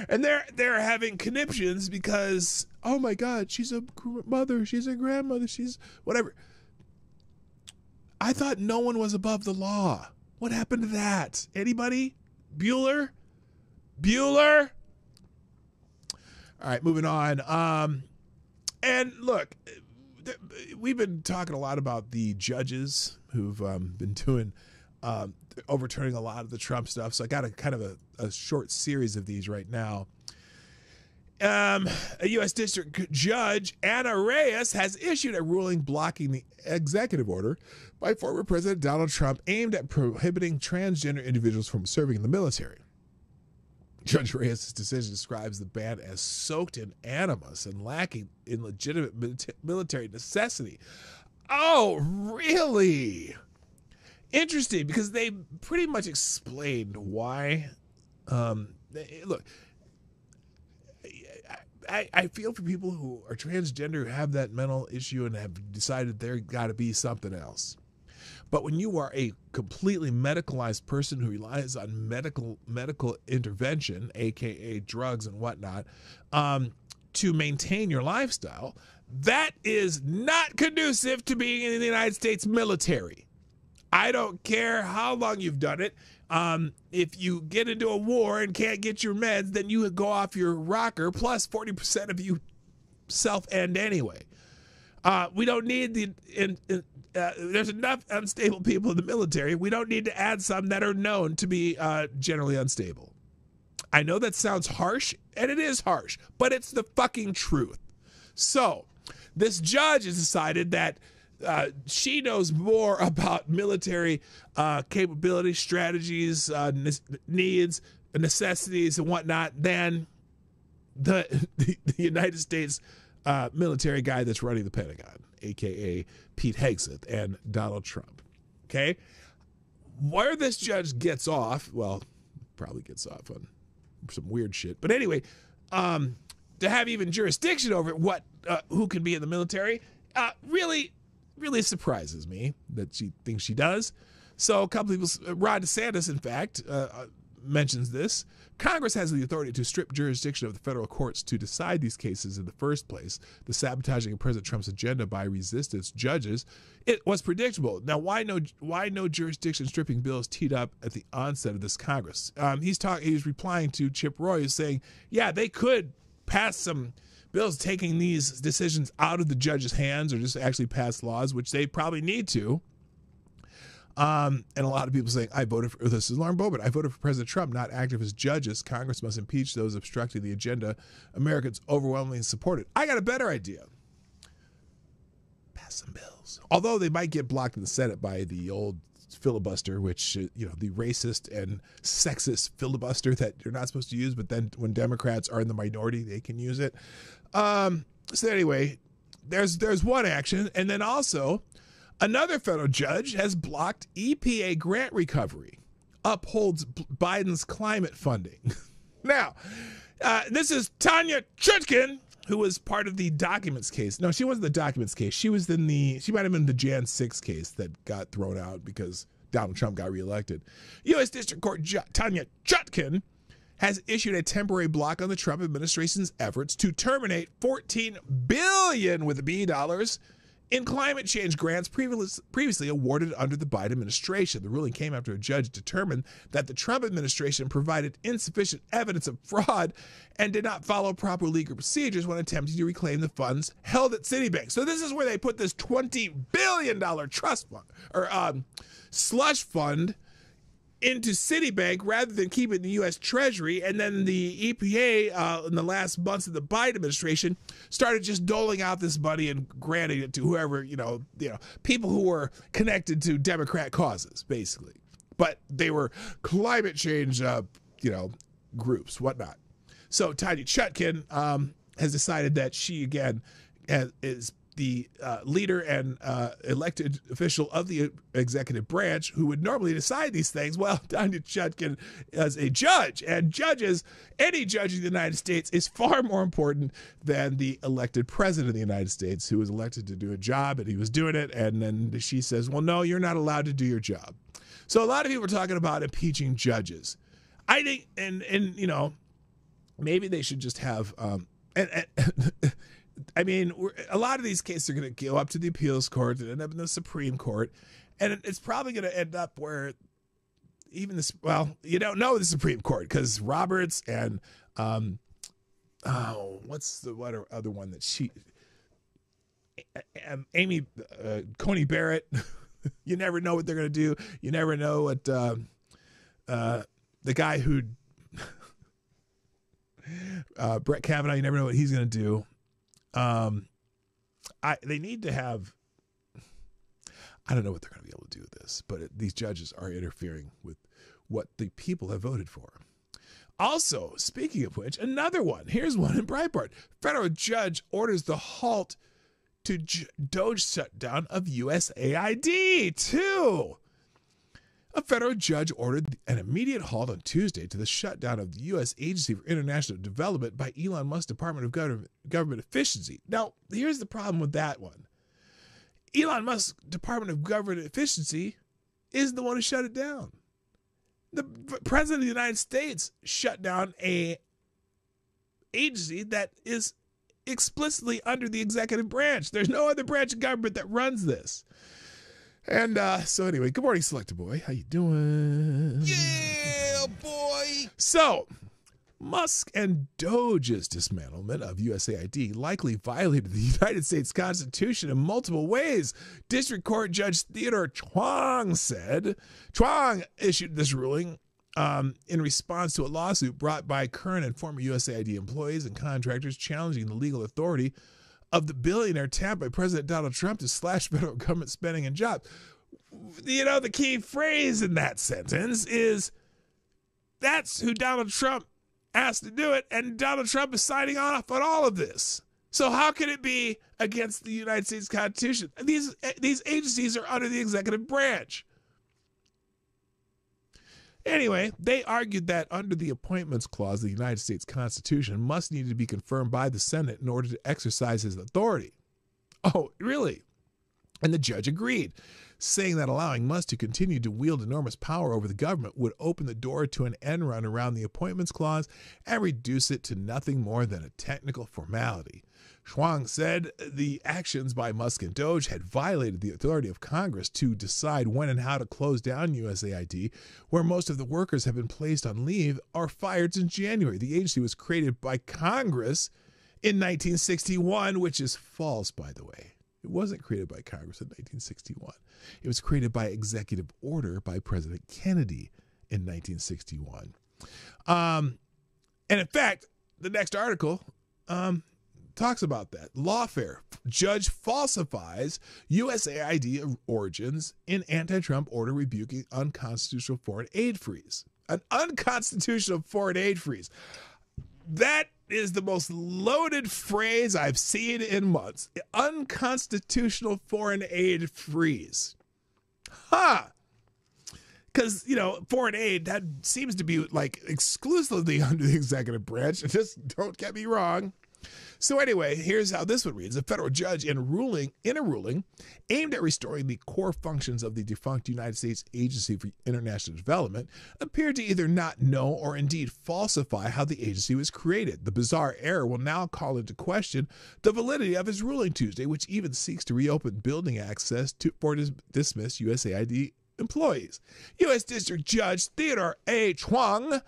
And they're having conniptions because, oh my God, she's a mother, she's a grandmother, she's whatever. I thought no one was above the law. What happened to that? Anybody? Bueller? All right, moving on. And look, we've been talking a lot about the judges who've been doing overturning a lot of the Trump stuff. So I got a kind of a short series of these right now. A U.S. District Judge Anna Reyes has issued a ruling blocking the executive order by former President Donald Trump aimed at prohibiting transgender individuals from serving in the military. Judge Reyes' decision describes the ban as soaked in animus and lacking in legitimate military necessity. Oh, really? Interesting, because they pretty much explained why. Look, I feel for people who are transgender, who have that mental issue and have decided they're got to be something else. But when you are a completely medicalized person who relies on medical intervention, aka drugs and whatnot, to maintain your lifestyle, that is not conducive to being in the United States military. I don't care how long you've done it. If you get into a war and can't get your meds, then you go off your rocker, plus 40% of you self-end anyway. We don't need there's enough unstable people in the military. We don't need to add some that are known to be generally unstable. I know that sounds harsh, and it is harsh, but it's the fucking truth. So this judge has decided that she knows more about military capabilities, strategies, needs, necessities, and whatnot than the United States military guy that's running the Pentagon, a.k.a. Pete Hegseth and Donald Trump. Okay? Where this judge gets off, well, probably gets off on some weird shit. But anyway, to have even jurisdiction over what who can be in the military really surprises me that she thinks she does. So a couple people, Ron DeSantis, in fact, mentions this. Congress has the authority to strip jurisdiction of the federal courts to decide these cases in the first place. The sabotaging of President Trump's agenda by resistance judges, it was predictable. Now, why no jurisdiction stripping bills teed up at the onset of this Congress? He's replying to Chip Roy, who's saying, yeah, they could pass some bills taking these decisions out of the judges' hands, or just actually pass laws, which they probably need to. And a lot of people saying, this is Lauren Boebert, I voted for President Trump, not activist judges. Congress must impeach those obstructing the agenda. Americans overwhelmingly support it. I got a better idea. Pass some bills. Although they might get blocked in the Senate by the old filibuster, which, the racist and sexist filibuster that you're not supposed to use, but then when Democrats are in the minority, they can use it. So anyway, there's one action. And then also, another federal judge has blocked EPA grant recovery, upholds Biden's climate funding. Now, this is Tanya Chutkin, who was part of the documents case. No, she wasn't the documents case. She might have been the Jan 6 case that got thrown out because Donald Trump got reelected. U.S. District Court Tanya Chutkin has issued a temporary block on the Trump administration's efforts to terminate $14 billion with a B dollars in climate change grants previously awarded under the Biden administration. The ruling came after a judge determined that the Trump administration provided insufficient evidence of fraud and did not follow proper legal procedures when attempting to reclaim the funds held at Citibank. So this is where they put this $20 billion trust fund, or slush fund, into Citibank rather than keep it in the U.S. Treasury. And then the EPA in the last months of the Biden administration started just doling out this money and granting it to whoever, people who were connected to Democrat causes, basically. But they were climate change, groups, whatnot. So Tanya Chutkin has decided that she, again, is the leader and elected official of the executive branch who would normally decide these things. Well, Tanya Chutkin is a judge, and any judge in the United States is far more important than the elected president of the United States, who was elected to do a job, and he was doing it, and then she says, well, no, you're not allowed to do your job. So a lot of people are talking about impeaching judges. I think, and maybe they should just have, I mean, a lot of these cases are going to go up to the appeals court and end up in the Supreme Court. And it's probably going to end up where even this, well, you don't know the Supreme Court because Roberts and, what's the other one that Amy Coney Barrett, you never know what they're going to do. You never know what the guy who, Brett Kavanaugh, you never know what he's going to do. They need to have, I don't know what they're going to be able to do with this, but these judges are interfering with what the people have voted for. Also, speaking of which, another one. Here's one in Breitbart. Federal judge orders the halt to DOJ shutdown of USAID, too. A federal judge ordered an immediate halt on Tuesday to the shutdown of the U.S. Agency for International Development by Elon Musk's Department of Government Efficiency. Now, here's the problem with that one. Elon Musk's Department of Government Efficiency is the one who shut it down. The President of the United States shut down an agency that is explicitly under the executive branch. There's no other branch of government that runs this. And so anyway, good morning, Selector Boy. How you doing? Yeah, boy. So, Musk and DOJ's dismantlement of USAID likely violated the United States Constitution in multiple ways. District Court Judge Theodore Chuang said. Chuang issued this ruling in response to a lawsuit brought by current and former USAID employees and contractors challenging the legal authority of the billionaire tapped by President Donald Trump to slash federal government spending and jobs. The key phrase in that sentence is that's who Donald Trump asked to do it, and Donald Trump is signing off on all of this. So how can it be against the United States Constitution? These agencies are under the executive branch. Anyway, they argued that under the Appointments Clause, the United States Constitution must need to be confirmed by the Senate in order to exercise his authority. Oh, really? And the judge agreed. saying that allowing Musk to continue to wield enormous power over the government would open the door to an end run around the appointments clause and reduce it to nothing more than a technical formality. Chuang said the actions by Musk and Doge had violated the authority of Congress to decide when and how to close down USAID, where most of the workers have been placed on leave or fired since January. The agency was created by Congress in 1961, which is false, by the way. It wasn't created by Congress in 1961. It was created by executive order by President Kennedy in 1961. And in fact, the next article talks about that. Lawfare. Judge falsifies USAID origins in anti-Trump order rebuking unconstitutional foreign aid freeze. An unconstitutional foreign aid freeze. That is the most loaded phrase I've seen in months. Unconstitutional foreign aid freeze. Ha! Because, foreign aid, that seems to be like exclusively under the executive branch. Just don't get me wrong. So anyway, here's how this one reads. A federal judge in a ruling aimed at restoring the core functions of the defunct United States Agency for International Development appeared to either not know or indeed falsify how the agency was created. The bizarre error will now call into question the validity of his ruling Tuesday, which even seeks to reopen building access for dismissed USAID employees. U.S. District Judge Theodore A. Chuang,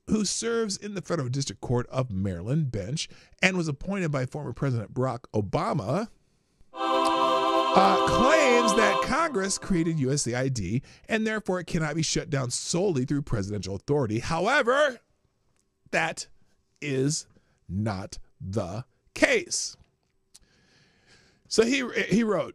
who serves in the Federal District Court of Maryland bench and was appointed by former President Barack Obama, claims that Congress created USAID and therefore it cannot be shut down solely through presidential authority. However, that is not the case. So he wrote,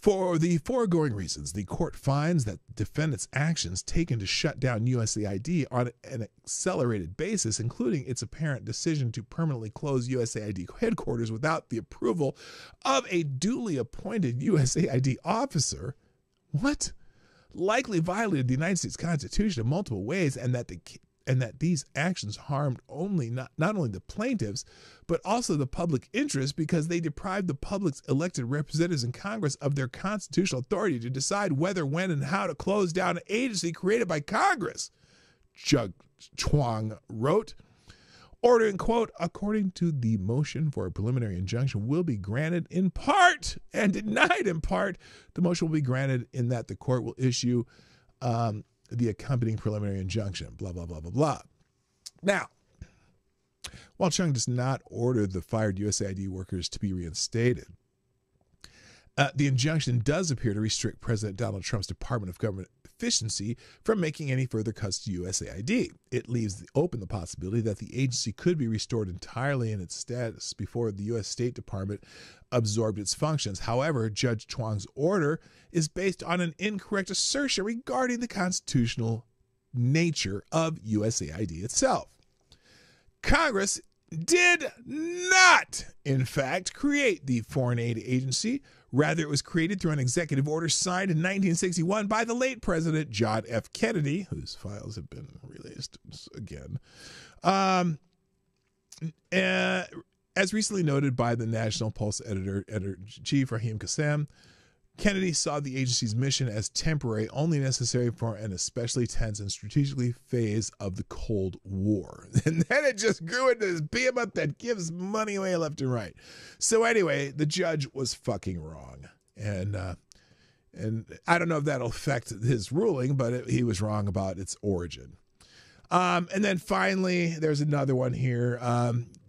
for the foregoing reasons, the court finds that defendants' actions taken to shut down USAID on an accelerated basis, including its apparent decision to permanently close USAID headquarters without the approval of a duly appointed USAID officer, likely violated the United States Constitution in multiple ways, and that these actions harmed not only the plaintiffs, but also the public interest because they deprived the public's elected representatives in Congress of their constitutional authority to decide whether, when, and how to close down an agency created by Congress. Judge Chuang wrote, ordering, quote, according to the motion for a preliminary injunction will be granted in part and denied in part. The motion will be granted in that the court will issue the accompanying preliminary injunction, blah, blah, blah, blah, blah. Now, while Chung does not order the fired USAID workers to be reinstated, the injunction does appear to restrict President Donald Trump's Department of Government Efficiency from making any further cuts to USAID. It leaves open the possibility that the agency could be restored entirely in its status before the U.S. State Department absorbed its functions. However, Judge Chuang's order is based on an incorrect assertion regarding the constitutional nature of USAID itself. Congress did not, in fact, create the Foreign Aid Agency. Rather, it was created through an executive order signed in 1961 by the late President John F. Kennedy, whose files have been released again. As recently noted by the National Pulse editor-in-chief Raheem Kassam, Kennedy saw the agency's mission as temporary, only necessary for an especially tense and strategically phase of the Cold War. And then it just grew into this behemoth that gives money away left and right. So anyway, the judge was fucking wrong. And I don't know if that'll affect his ruling, but he was wrong about its origin. And then finally, there's another one here.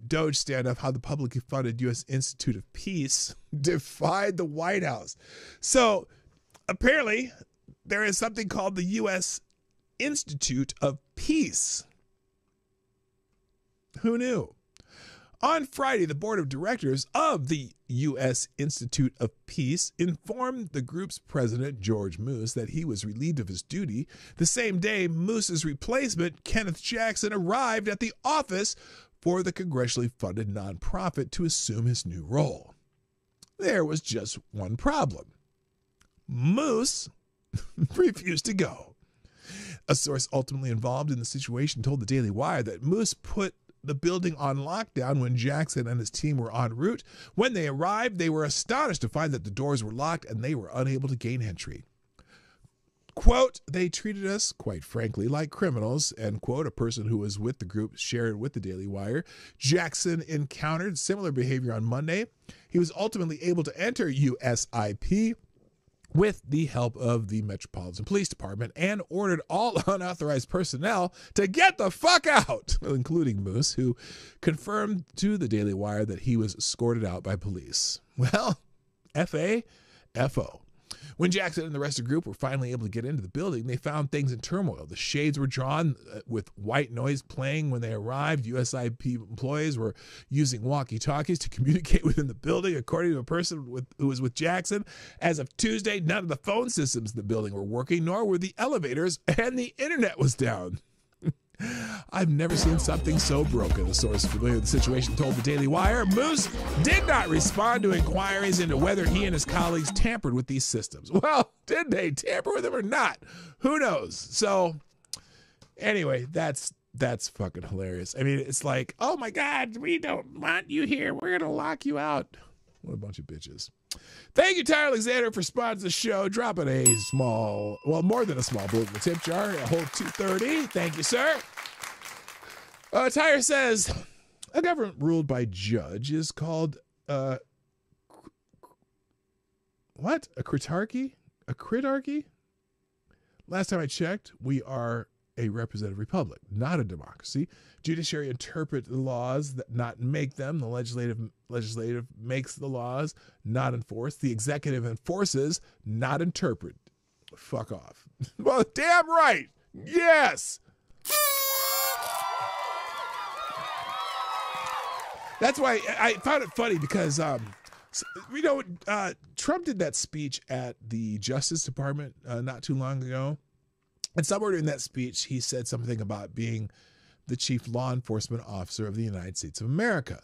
Doge standoff, how the publicly funded U.S. Institute of Peace defied the White House. So apparently there is something called the U.S. Institute of Peace. Who knew? On Friday, the board of directors of the U.S. Institute of Peace informed the group's president, George Moose, that he was relieved of his duty. The same day, Moose's replacement, Kenneth Jackson, arrived at the office for the congressionally funded nonprofit to assume his new role. There was just one problem. Moose refused to go. A source ultimately involved in the situation told the Daily Wire that Moose put the building on lockdown when Jackson and his team were en route. When they arrived, they were astonished to find that the doors were locked and they were unable to gain entry. Quote, they treated us, quite frankly, like criminals, end quote. A person who was with the group shared with the Daily Wire. Jackson encountered similar behavior on Monday. He was ultimately able to enter USIP with the help of the Metropolitan Police Department and ordered all unauthorized personnel to get the fuck out, including Moose, who confirmed to the Daily Wire that he was escorted out by police. Well, F.A.F.O. When Jackson and the rest of the group were finally able to get into the building, they found things in turmoil. The shades were drawn with white noise playing when they arrived. USIP employees were using walkie-talkies to communicate within the building, according to a person who was with Jackson. As of Tuesday, none of the phone systems in the building were working, nor were the elevators, and the internet was down. I've never seen something so broken, a source familiar with the situation told the Daily Wire. Moose did not respond to inquiries into whether he and his colleagues tampered with these systems. Well, did they tamper with them or not? Who knows? So, anyway, that's fucking hilarious. I mean, it's like, oh my God, we don't want you here. We're going to lock you out. What a bunch of bitches. Thank you, Tyler Alexander, for sponsoring the show. Dropping a small, well, more than a small bullet in the tip jar, a whole $2.30. Thank you, sir. Tyler says, a government ruled by judge is called, what? A critarchy? A critarchy? Last time I checked, we are a representative republic, not a democracy. Judiciary interpret the laws, that not make them. The legislative makes the laws, not enforce. The executive enforces, not interpret. Fuck off. Well, damn right. Yes. That's why I found it funny because, Trump did that speech at the Justice Department not too long ago. And somewhere in that speech, he said something about being the chief law enforcement officer of the United States of America.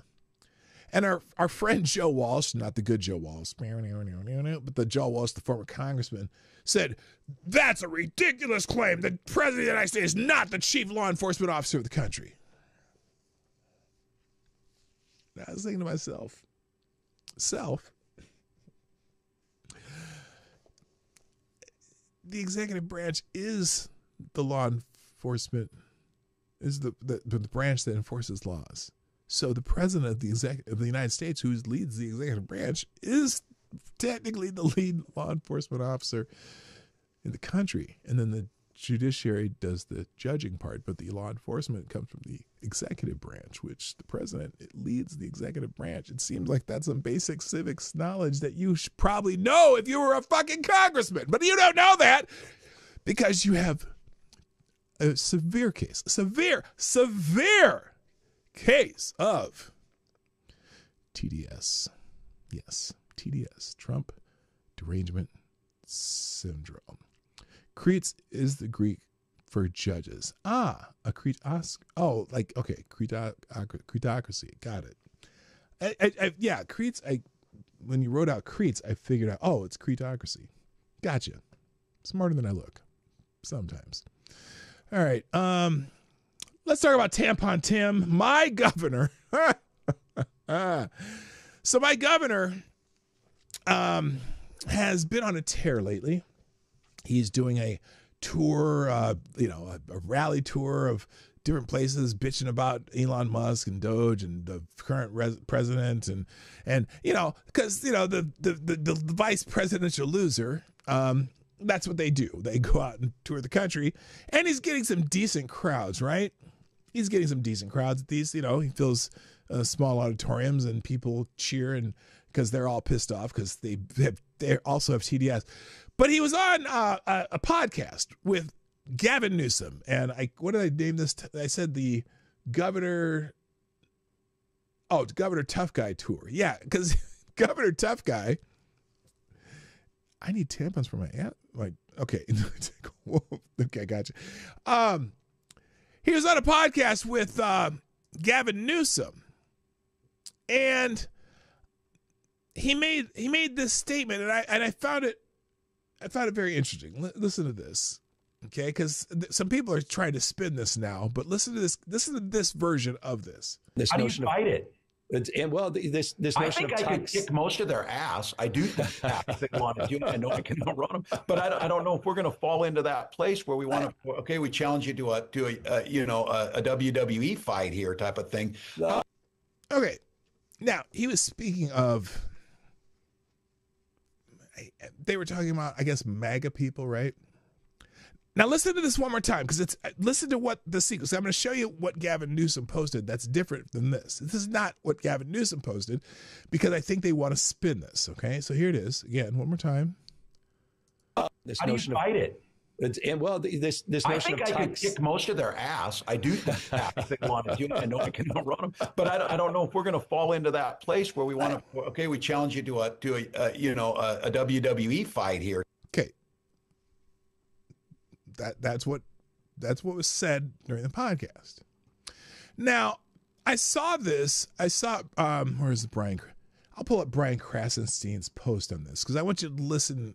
And our friend Joe Walsh, not the good Joe Walsh, but the Joe Walsh, the former congressman, said, that's a ridiculous claim. The president of the United States is not the chief law enforcement officer of the country. And I was thinking to myself, the executive branch is the law enforcement, is the branch that enforces laws. So the president of the United States, who leads the executive branch, is technically the lead law enforcement officer in the country. And then the judiciary does the judging part, but the law enforcement comes from the executive branch, which the president leads the executive branch. It seems like that's some basic civics knowledge that you should probably know if you were a fucking congressman, but you don't know that because you have a severe case of TDS. Yes, TDS, Trump Derangement Syndrome. Cretes is the Greek for judges. A cretos. Oh, like, okay, cretocracy. Got it. Yeah, Cretes. When you wrote out Cretes, I figured out, oh, it's cretocracy. Gotcha. Smarter than I look. Sometimes. All right. Let's talk about Tampon Tim, my governor. So my governor has been on a tear lately. He's doing a tour, a rally tour of different places, bitching about Elon Musk and Doge and the current president, and because the vice presidential loser. That's what they do. They go out and tour the country, and he's getting some decent crowds, right? He's getting some decent crowds at these. He fills small auditoriums and people cheer, and because they're all pissed off because they also have TDS. But he was on a podcast with Gavin Newsom, and what did I name this? I said the Governor Tough Guy tour. Yeah, because Governor Tough Guy. I need tampons for my aunt. Like, okay, okay, gotcha. He was on a podcast with Gavin Newsom, and he made this statement, and I found it very interesting. Listen to this. Okay, because some people are trying to spin this now, but listen to this. Listen to this version of this. How do you fight it? This I think I could kick most of their ass. I do think that if they wanted to. I know I can outrun them, but I don't know if we're going to fall into that place where we want to. Okay, we challenge you to a WWE fight here type of thing. Okay, now he was speaking of. They were talking about, I guess, MAGA people, right? Now listen to this one more time, because listen to what the sequence. I'm going to show you what Gavin Newsom posted that's different than this. This is not what Gavin Newsom posted, because I think they want to spin this. Okay, so here it is again, one more time. How do you fight it? I think I could kick most of their ass. I do think that if they wanted to. I know I can outrun them, but I don't know if we're going to fall into that place where we want to. Okay, we challenge you to a WWE fight here. Okay, that's what was said during the podcast. Now, I saw this. Where's Brian? I'll pull up Brian Krasenstein's post on this because I want you to listen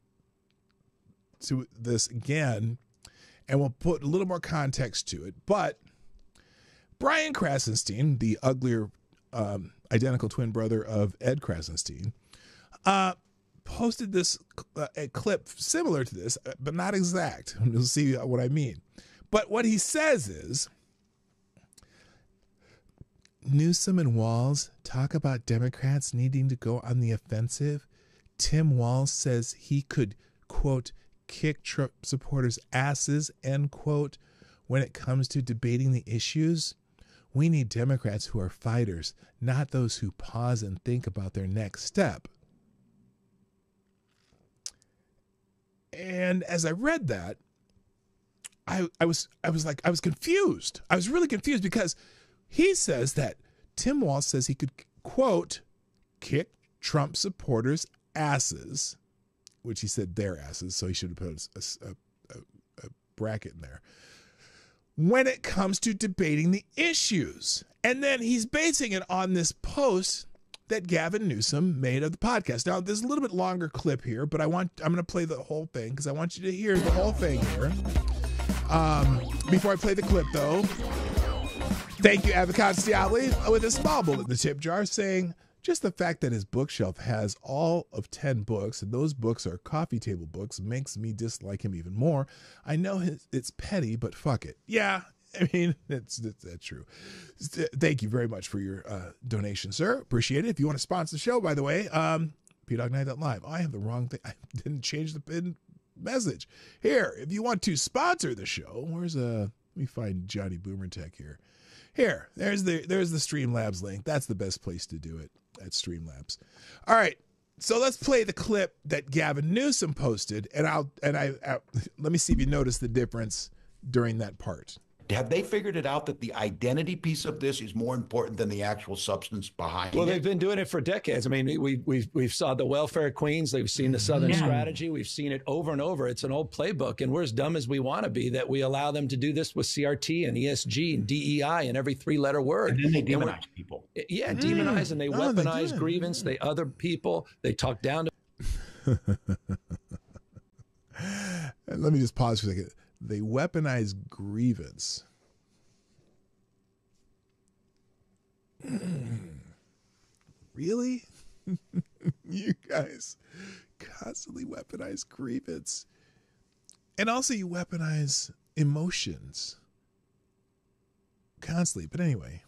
to this again, and we'll put a little more context to it. But Brian Krasenstein, the uglier identical twin brother of Ed Krasenstein, posted this a clip similar to this, but not exact. You'll see what I mean. But what he says is, Newsom and Walz talk about Democrats needing to go on the offensive. Tim Walz says he could, quote, kick Trump supporters' asses, end quote, when it comes to debating the issues. We need Democrats who are fighters, not those who pause and think about their next step. And as I read that, I was confused. I was really confused because he says that Tim Walz says he could, quote, kick Trump supporters' asses, which he said their asses, so he should have put a bracket in there, when it comes to debating the issues. And then he's basing it on this post that Gavin Newsom made of the podcast. Now, there's a little bit longer clip here, but I'm going to play the whole thing because I want you to hear the whole thing here. Before I play the clip, though, thank you, Avocado Stiali, with a small bullet in the tip jar saying, just the fact that his bookshelf has all of 10 books, and those books are coffee table books, makes me dislike him even more. I know it's petty, but fuck it. Yeah, I mean, that's true. Thank you very much for your donation, sir. Appreciate it. If you want to sponsor the show, by the way, PDogNight.live. I have the wrong thing. I didn't change the pin message. Here, if you want to sponsor the show, let me find Johnny Boomer Tech here. Here, there's the Streamlabs link. That's the best place to do it, at Streamlabs. All right, so let's play the clip that Gavin Newsom posted, and let me see if you notice the difference during that part. Have they figured it out that the identity piece of this is more important than the actual substance behind it? Well, they've been doing it for decades. I mean, we've saw the welfare queens. They've seen the Southern strategy. We've seen it over and over. It's an old playbook, and we're as dumb as we want to be that we allow them to do this with CRT and ESG and DEI and every three-letter word. And then they demonize people. Yeah, demonize, and they weaponize grievance. They other people. They talk down to. And let me just pause for a second. They weaponize grievance. Really? You guys constantly weaponize grievance. And also you weaponize emotions. Constantly. But anyway.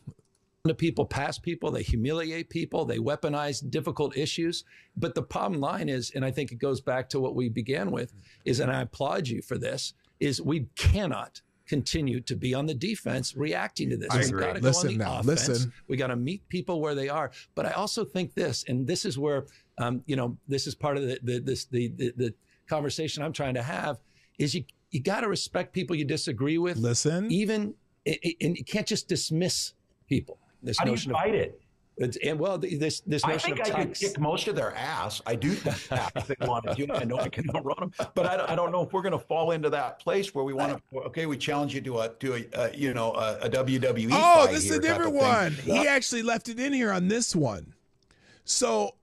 To people, past people, they humiliate people, they weaponize difficult issues. But the bottom line is, and I think it goes back to what we began with, is, and I applaud you for this, is we cannot continue to be on the defense reacting to this. We've got to go on the offense. We got to meet people where they are. But I also think this, and this is where, this is part of the conversation I'm trying to have, is you got to respect people you disagree with. Listen. And you can't just dismiss people. This How do you fight it? This notion I think I could kick most of their ass. I do think that if they wanted to. I know I can outrun them, but I don't know if we're going to fall into that place where we want to. Okay, we challenge you to a WWE. Oh, this is a different one. He actually left it in here on this one. So,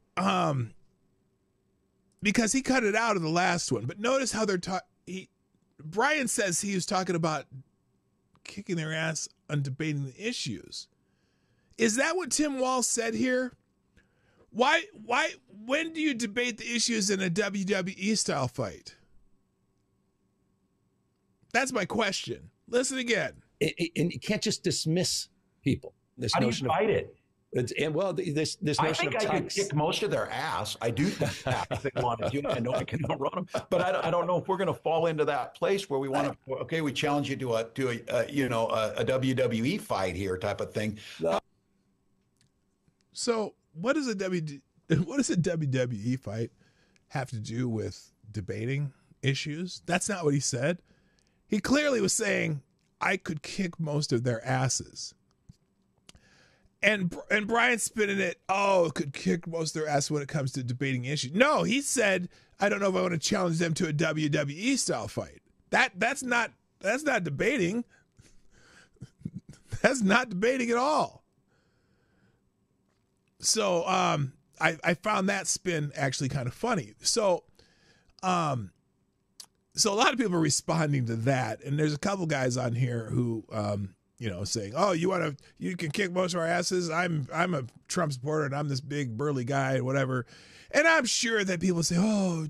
because he cut it out of the last one, but notice how they're Brian says he was talking about kicking their ass on debating the issues. Is that what Tim Walz said here? When do you debate the issues in a WWE style fight? That's my question. Listen again. And you can't just dismiss people. This How do you notion fight it? This I notion think of I could kick most of their ass. I do think that if they wanted to. I know I can outrun them, but I don't know if we're going to fall into that place where we want to. Okay, we challenge you to a WWE fight here type of thing. So what does a WWE fight have to do with debating issues? That's not what he said. He clearly was saying I could kick most of their asses. And Brian spinning it, could kick most of their ass when it comes to debating issues. No, he said, I don't know if I want to challenge them to a WWE style fight. That's not debating. That's not debating at all. So I found that spin actually kind of funny. So a lot of people are responding to that, and there's a couple guys on here who saying, "Oh, you can kick most of our asses. I'm a Trump supporter, and I'm this big burly guy, and whatever." And I'm sure that people say, "Oh,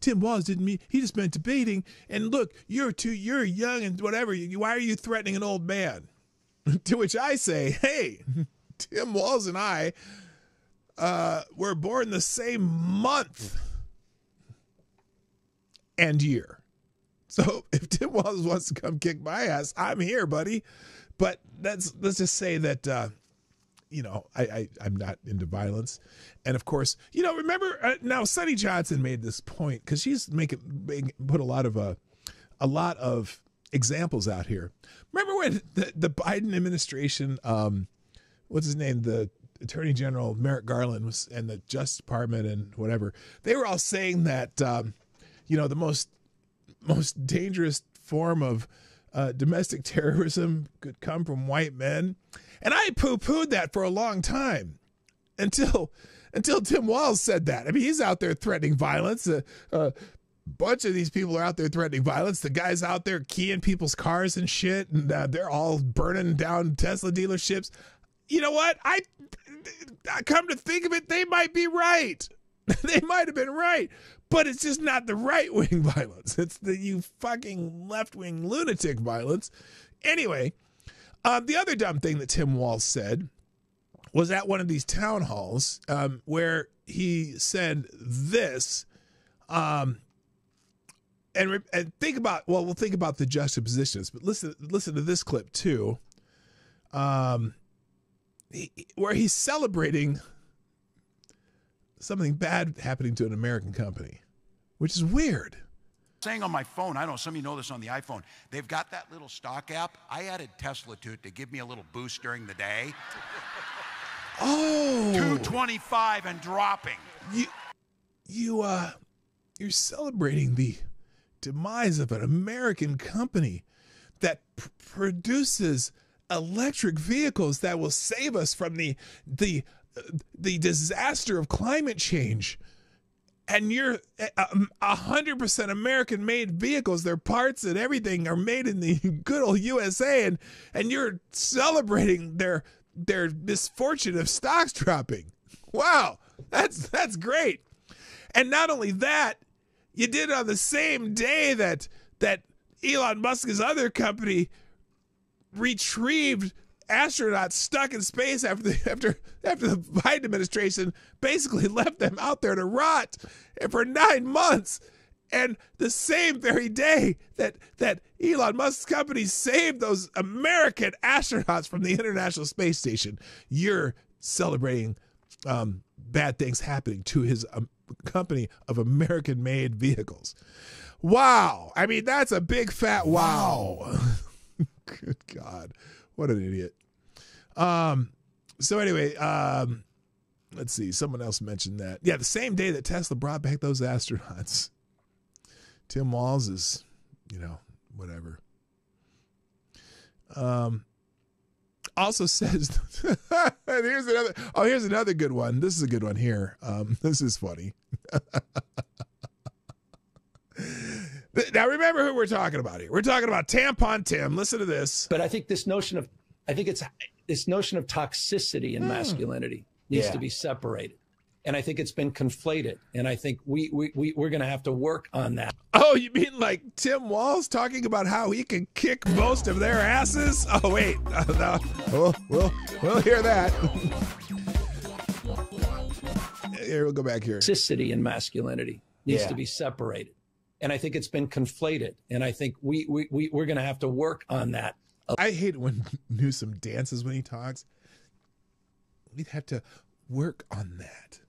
Tim Walz didn't mean he just meant debating." And look, you're young and whatever. Why are you threatening an old man? To which I say, "Hey, Tim Walz and I were born the same month and year. So if Tim Walz wants to come kick my ass, I'm here, buddy." But let's just say that, I'm not into violence. And of course, remember now Sonny Johnson made this point because she's put a lot of examples out here. Remember when the Biden administration, what's his name? The Attorney General Merrick Garland was, and the Justice Department and whatever, they were all saying that, the most dangerous form of domestic terrorism could come from white men. And I poo-pooed that for a long time until Tim Walz said that. I mean, he's out there threatening violence. A bunch of these people are out there threatening violence. The guy's out there keying people's cars and shit, and they're all burning down Tesla dealerships. You know what? I come to think of it, they might be right. They might have been right. But it's just not the right-wing violence. It's the you fucking left-wing lunatic violence. Anyway, the other dumb thing that Tim Walz said was at one of these town halls where he said this, and think about, we'll think about the juxtapositions, but listen to this clip too, where he's celebrating something bad happening to an American company, which is weird. Saying on my phone, I don't know, some of you know this on the iPhone, they've got that little stock app. I added Tesla to it to give me a little boost during the day. Oh. 225 and dropping. You're celebrating the demise of an American company that produces electric vehicles that will save us from the disaster of climate change. And you're 100% American-made vehicles. Their parts and everything are made in the good old USA, and you're celebrating their misfortune of stocks dropping. Wow, that's great. And not only that, you did it on the same day that Elon Musk's other company retrieved astronauts stuck in space after the Biden administration basically left them out there to rot for 9 months. And the same very day that Elon Musk's company saved those American astronauts from the International Space Station, you're celebrating bad things happening to his company of American-made vehicles. Wow. I mean, that's a big fat wow. Good God. What an idiot. So anyway, let's see. Someone else mentioned that. Yeah, the same day that Tesla brought back those astronauts. Tim Walz is, whatever. Also says, and here's another good one. This is a good one here. This is funny. Now remember who we're talking about here. We're talking about Tampon Tim. Listen to this. But I think this notion of toxicity in masculinity needs to be separated. And I think it's been conflated. And I think we're going to have to work on that. Oh, you mean like Tim Walz talking about how he can kick most of their asses? Oh, wait. No. We'll hear that. Here, we'll go back here. Toxicity in masculinity needs to be separated. And I think it's been conflated. And I think we're going to have to work on that. I hate when Newsom dances when he talks. We'd have to work on that.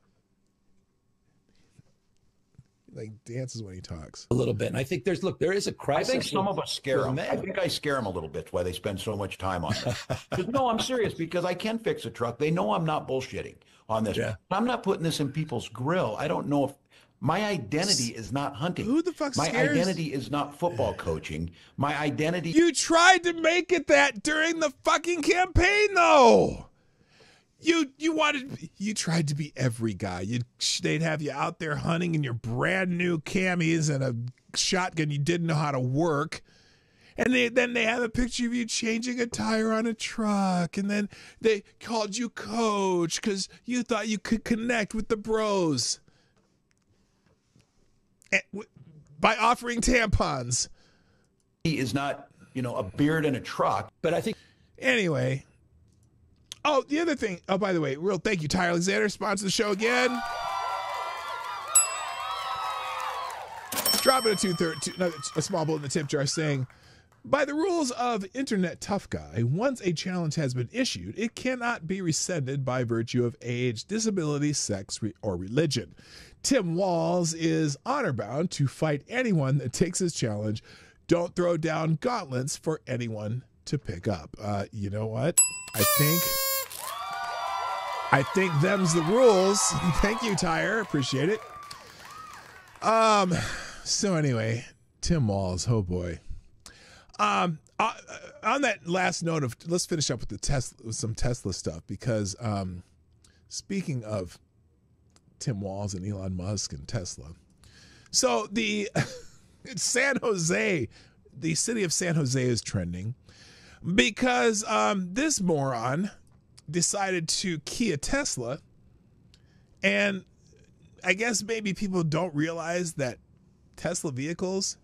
Like dances when he talks. A little bit. And I think there is a crisis. I think some of us scare them. I think I scare them a little bit why they spend so much time on it. No, I'm serious because I can fix a truck. They know I'm not bullshitting on this. Yeah. I'm not putting this in people's grill. I don't know if my identity is not hunting. Who the fuck scares? My identity is not football coaching. My identity. You tried to make it that during the fucking campaign, though. You tried to be every guy. They'd have you out there hunting in your brand new camis and a shotgun you didn't know how to work. And then they have a picture of you changing a tire on a truck. And then they called you coach because you thought you could connect with the bros. By offering tampons. He is not, a beard and a truck. But I think. Anyway. Oh, the other thing. Oh, by the way, real thank you, Ty Alexander, sponsor the show again. Dropping a small bullet in the tip jar saying, by the rules of Internet Tough Guy, once a challenge has been issued, it cannot be rescinded by virtue of age, disability, sex, or religion. Tim Walz is honor-bound to fight anyone that takes his challenge. Don't throw down gauntlets for anyone to pick up. You know what? I think them's the rules. Thank you, Tyre. Appreciate it. So anyway, Tim Walz, oh boy. On that last note of, let's finish up with some Tesla stuff because speaking of Tim Walz and Elon Musk and Tesla, so the San Jose, the city of San Jose is trending because this moron decided to key a Tesla, and I guess maybe people don't realize that Tesla vehicles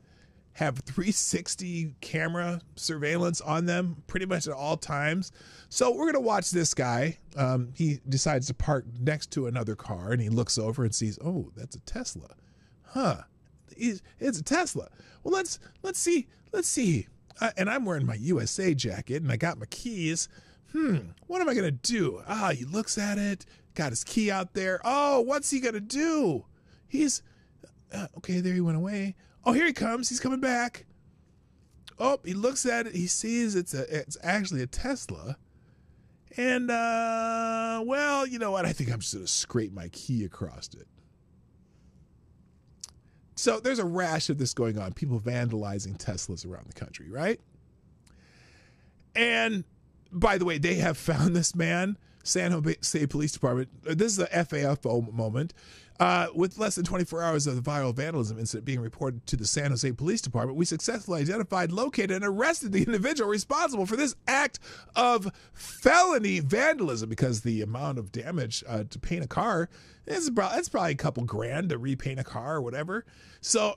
have 360 camera surveillance on them pretty much at all times. So we're going to watch this guy. He decides to park next to another car, and he looks over and sees, oh, that's a Tesla. Huh. It's a Tesla. Well, let's see. And I'm wearing my USA jacket, and I got my keys. What am I going to do? He looks at it, got his key out there. Oh, what's he going to do? He's, okay, there he went away. Oh, here he comes. He's coming back. Oh, he looks at it. He sees it's actually a Tesla. And, well, you know what? I think I'm just going to scrape my key across it. So there's a rash of this going on. People vandalizing Teslas around the country, right? And by the way, they have found this man, San Jose Police Department. This is a FAFO moment. With less than 24 hours of the viral vandalism incident being reported to the San Jose Police Department, we successfully identified, located, and arrested the individual responsible for this act of felony vandalism because the amount of damage to paint a car it's probably a couple grand to repaint a car or whatever. So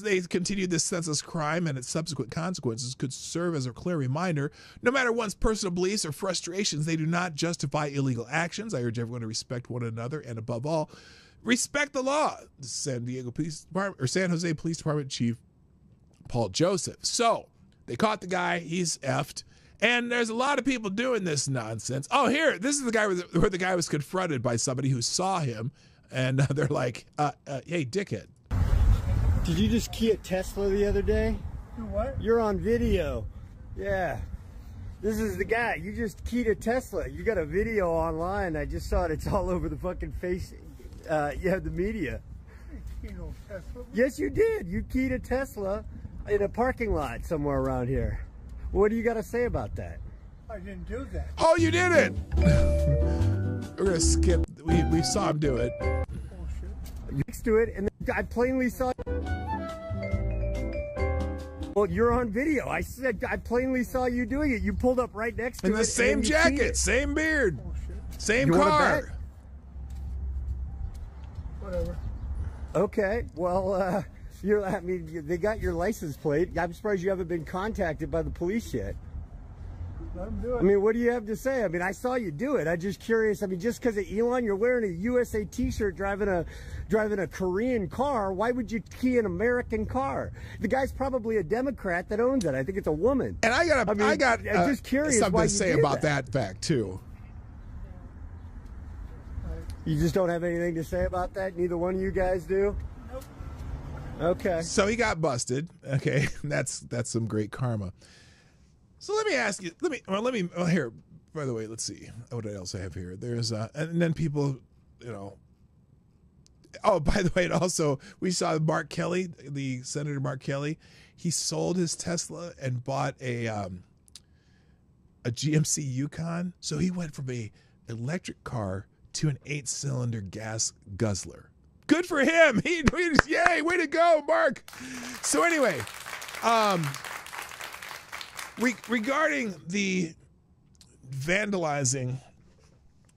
they continued this senseless crime, and its subsequent consequences could serve as a clear reminder. No matter one's personal beliefs or frustrations, they do not justify illegal actions. I urge everyone to respect one another, and above all, respect the law. San Jose Police Department Chief Paul Joseph. So they caught the guy. He's effed. And there's a lot of people doing this nonsense. Oh, here, this is the guy where the guy was confronted by somebody who saw him, and they're like, hey, dickhead. Did you just key a Tesla the other day? What? You're on video. Yeah. This is the guy. You just keyed a Tesla. You got a video online. I just saw it. It's all over the fucking face. You have the media. I keyed no Tesla. Yes, you did. You keyed a Tesla in a parking lot somewhere around here. What do you got to say about that? I didn't do that. Oh, you did it. We're going to skip. We saw him do it. Next to it, and I plainly saw. Well, you're on video. I said I plainly saw you doing it. You pulled up right next to it. In the same jacket, same beard, same You wanna car. bet? Whatever. Okay. Well, I mean, they got your license plate. I'm surprised you haven't been contacted by the police yet. Let him do it. I mean, what do you have to say? I mean, I saw you do it. I'm just curious. I mean, just because of Elon, you're wearing a USA T-shirt, driving a Korean car. Why would you key an American car? The guy's probably a Democrat that owns it. I think it's a woman. And I got I'm just curious something why to say you did about that fact too. You just don't have anything to say about that? Neither one of you guys do? Nope. Okay. So he got busted. Okay, that's some great karma. So let me ask you. Here. By the way, let's see what else I have here. There's and then people, you know. Oh, by the way, also we saw Mark Kelly, the Senator Mark Kelly. He sold his Tesla and bought a GMC Yukon. So he went from a electric car to an 8-cylinder gas guzzler. Good for him. Yay, way to go, Mark. So anyway, regarding the vandalizing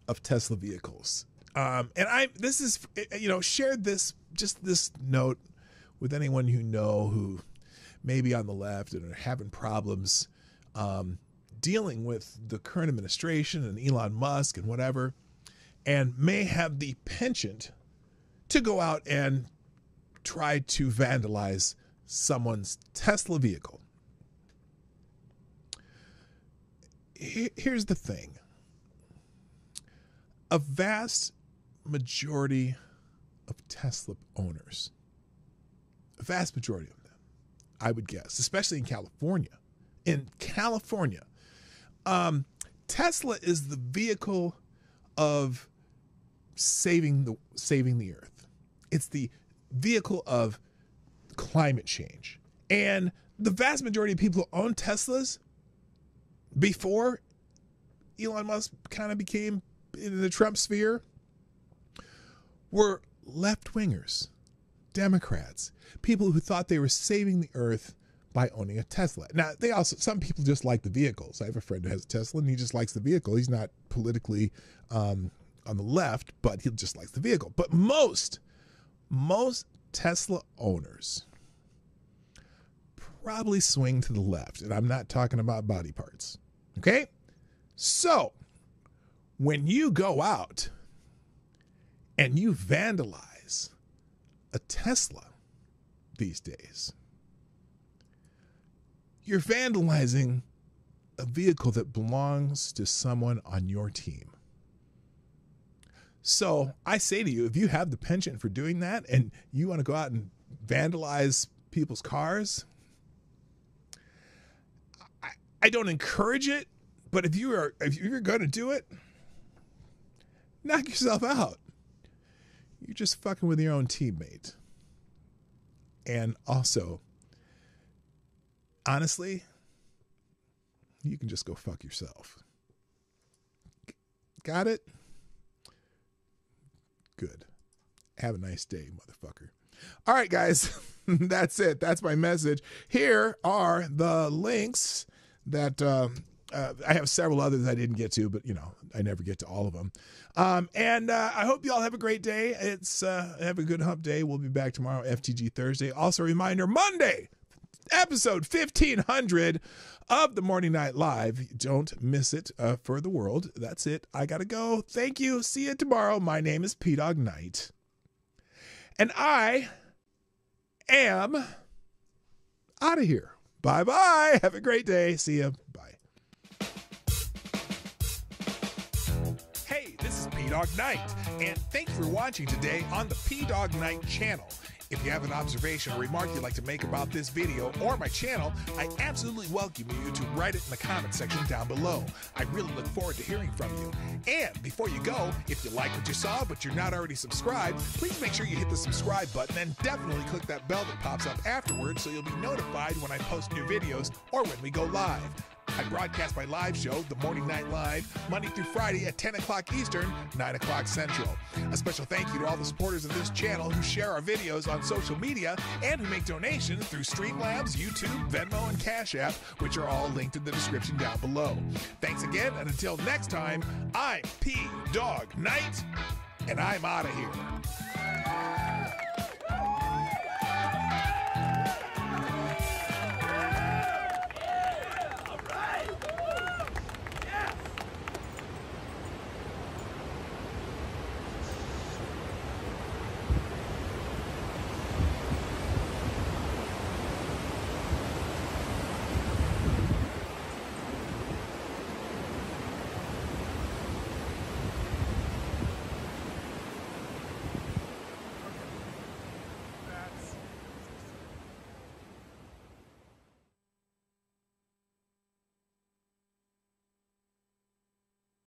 of Tesla vehicles, and shared this note with anyone you know who may be on the left and are having problems dealing with the current administration and Elon Musk and whatever, and may have the penchant to go out and try to vandalize someone's Tesla vehicle. Here's the thing. A vast majority of Tesla owners, a vast majority of them, I would guess, especially in California. Tesla is the vehicle of saving the earth. It's the vehicle of climate change. And the vast majority of people who own Teslas before Elon Musk kind of became in the Trump sphere were left-wingers, Democrats, people who thought they were saving the earth by owning a Tesla. Now, some people just like the vehicles. I have a friend who has a Tesla and he just likes the vehicle. He's not politically on the left, but he just likes the vehicle. But most Tesla owners probably swing to the left, and I'm not talking about body parts. Okay? So, when you go out and you vandalize a Tesla these days, you're vandalizing a vehicle that belongs to someone on your team. So I say to you, if you have the penchant for doing that and you want to go out and vandalize people's cars, I don't encourage it, but if you're going to do it, knock yourself out. You're just fucking with your own teammate. And also, honestly, you can just go fuck yourself. Got it? Good. Have a nice day, motherfucker. All right, guys. That's it. That's my message. Here are the links that I have several others I didn't get to, but, I never get to all of them. And I hope you all have a great day. Have a good hump day. We'll be back tomorrow, FTG Thursday. Also, a reminder, Monday, episode 1500 of the Morning Night Live. Don't miss it for the world. That's it. I got to go. Thank you. See you tomorrow. My name is P-Dog Knight. And I am out of here. Bye-bye. Have a great day. See ya. Bye. Hey, this is P-Dog Knight, and thank you for watching today on the P-Dog Knight channel. If you have an observation or remark you'd like to make about this video or my channel, I absolutely welcome you to write it in the comment section down below. I really look forward to hearing from you. And before you go, if you like what you saw but you're not already subscribed, please make sure you hit the subscribe button and definitely click that bell that pops up afterwards so you'll be notified when I post new videos or when we go live. I broadcast my live show, The Morning Night Live, Monday through Friday at 10 o'clock Eastern, 9 o'clock Central. A special thank you to all the supporters of this channel who share our videos on social media and who make donations through Streamlabs, YouTube, Venmo, and Cash App, which are all linked in the description down below. Thanks again, and until next time, I'm P. Dog Knight, and I'm out of here.